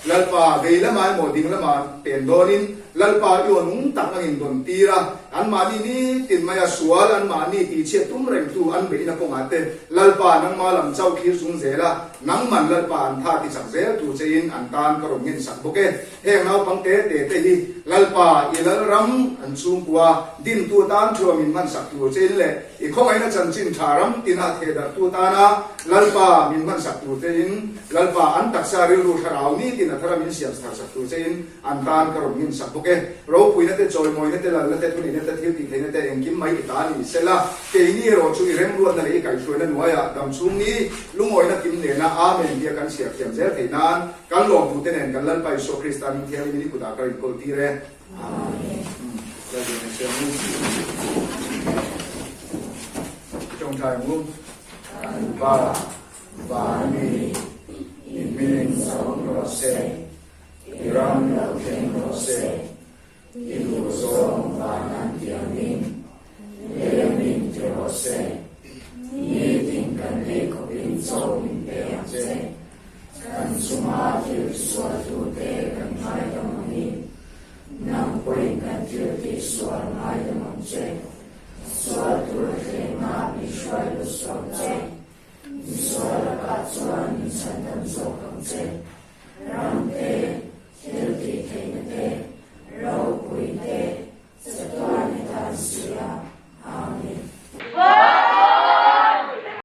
ลัลปาเวลมาโมดิงละมาเป็นโดนินลัลปาอยู่นุ่งตักนังอินโดนตีระอันมานี่ติดมายาสวลอันมานี่ตีเชี่ยตุ้มเร่งตูอันเบยนักงาเตลัลปานังมาลำเจ้าขีสุนเซละนังมันลัลปาอันท่าที่สักเซลตูเจนอันตานกระรงเงินสักบุกเกเฮงนาวปังเตเตเตฮีลัลปาอิลัลรัมอันซุงกัวดินตัวตานชัวมินมันสักตูเจนเล่อีกข้อไอ้นั่นจันจินชารัมตินาเทดตัวตานะลัลปามินมันสักตูเจนลัลปาอันตักซาริรูชาราวนี่ตินาทรามินเสียมสักตูเจนอันตานกระรงเงินสักบุกเกเราคุยนั่นเตจอยมวยนั่นเตลัลนั่นเตทุนี่นั่นเตทิวติเทนั่นเตเองกิมไม่ตานี่เสละเกนี่เราช่วยเร่งรวดนั่นเองไก่ช่วยนั่นว่าดำซุงนี้ลุงมวยนั่นกิมเนี่ยนะอาเมนเดียกันเสียเขียมเสียเทนานกันหลงดูเตเนนกันลันไปโซคริสตานิเทียมินิกุดากริโกตีเรเราจะเชื่อมุ่งจงใจมุ่งบาบามีอิมินสองโรเซอิรัมเราเคนโรเซอิลูโซบานันเทียมินเอมินเทโรเซนีติงกันเอกบินโซมินเตอัเซกันสุมาทิสวาตุเตกันไฮดมังนีนังปุริกันทิติสวาไฮดมังเซ说了个做你才能做更正。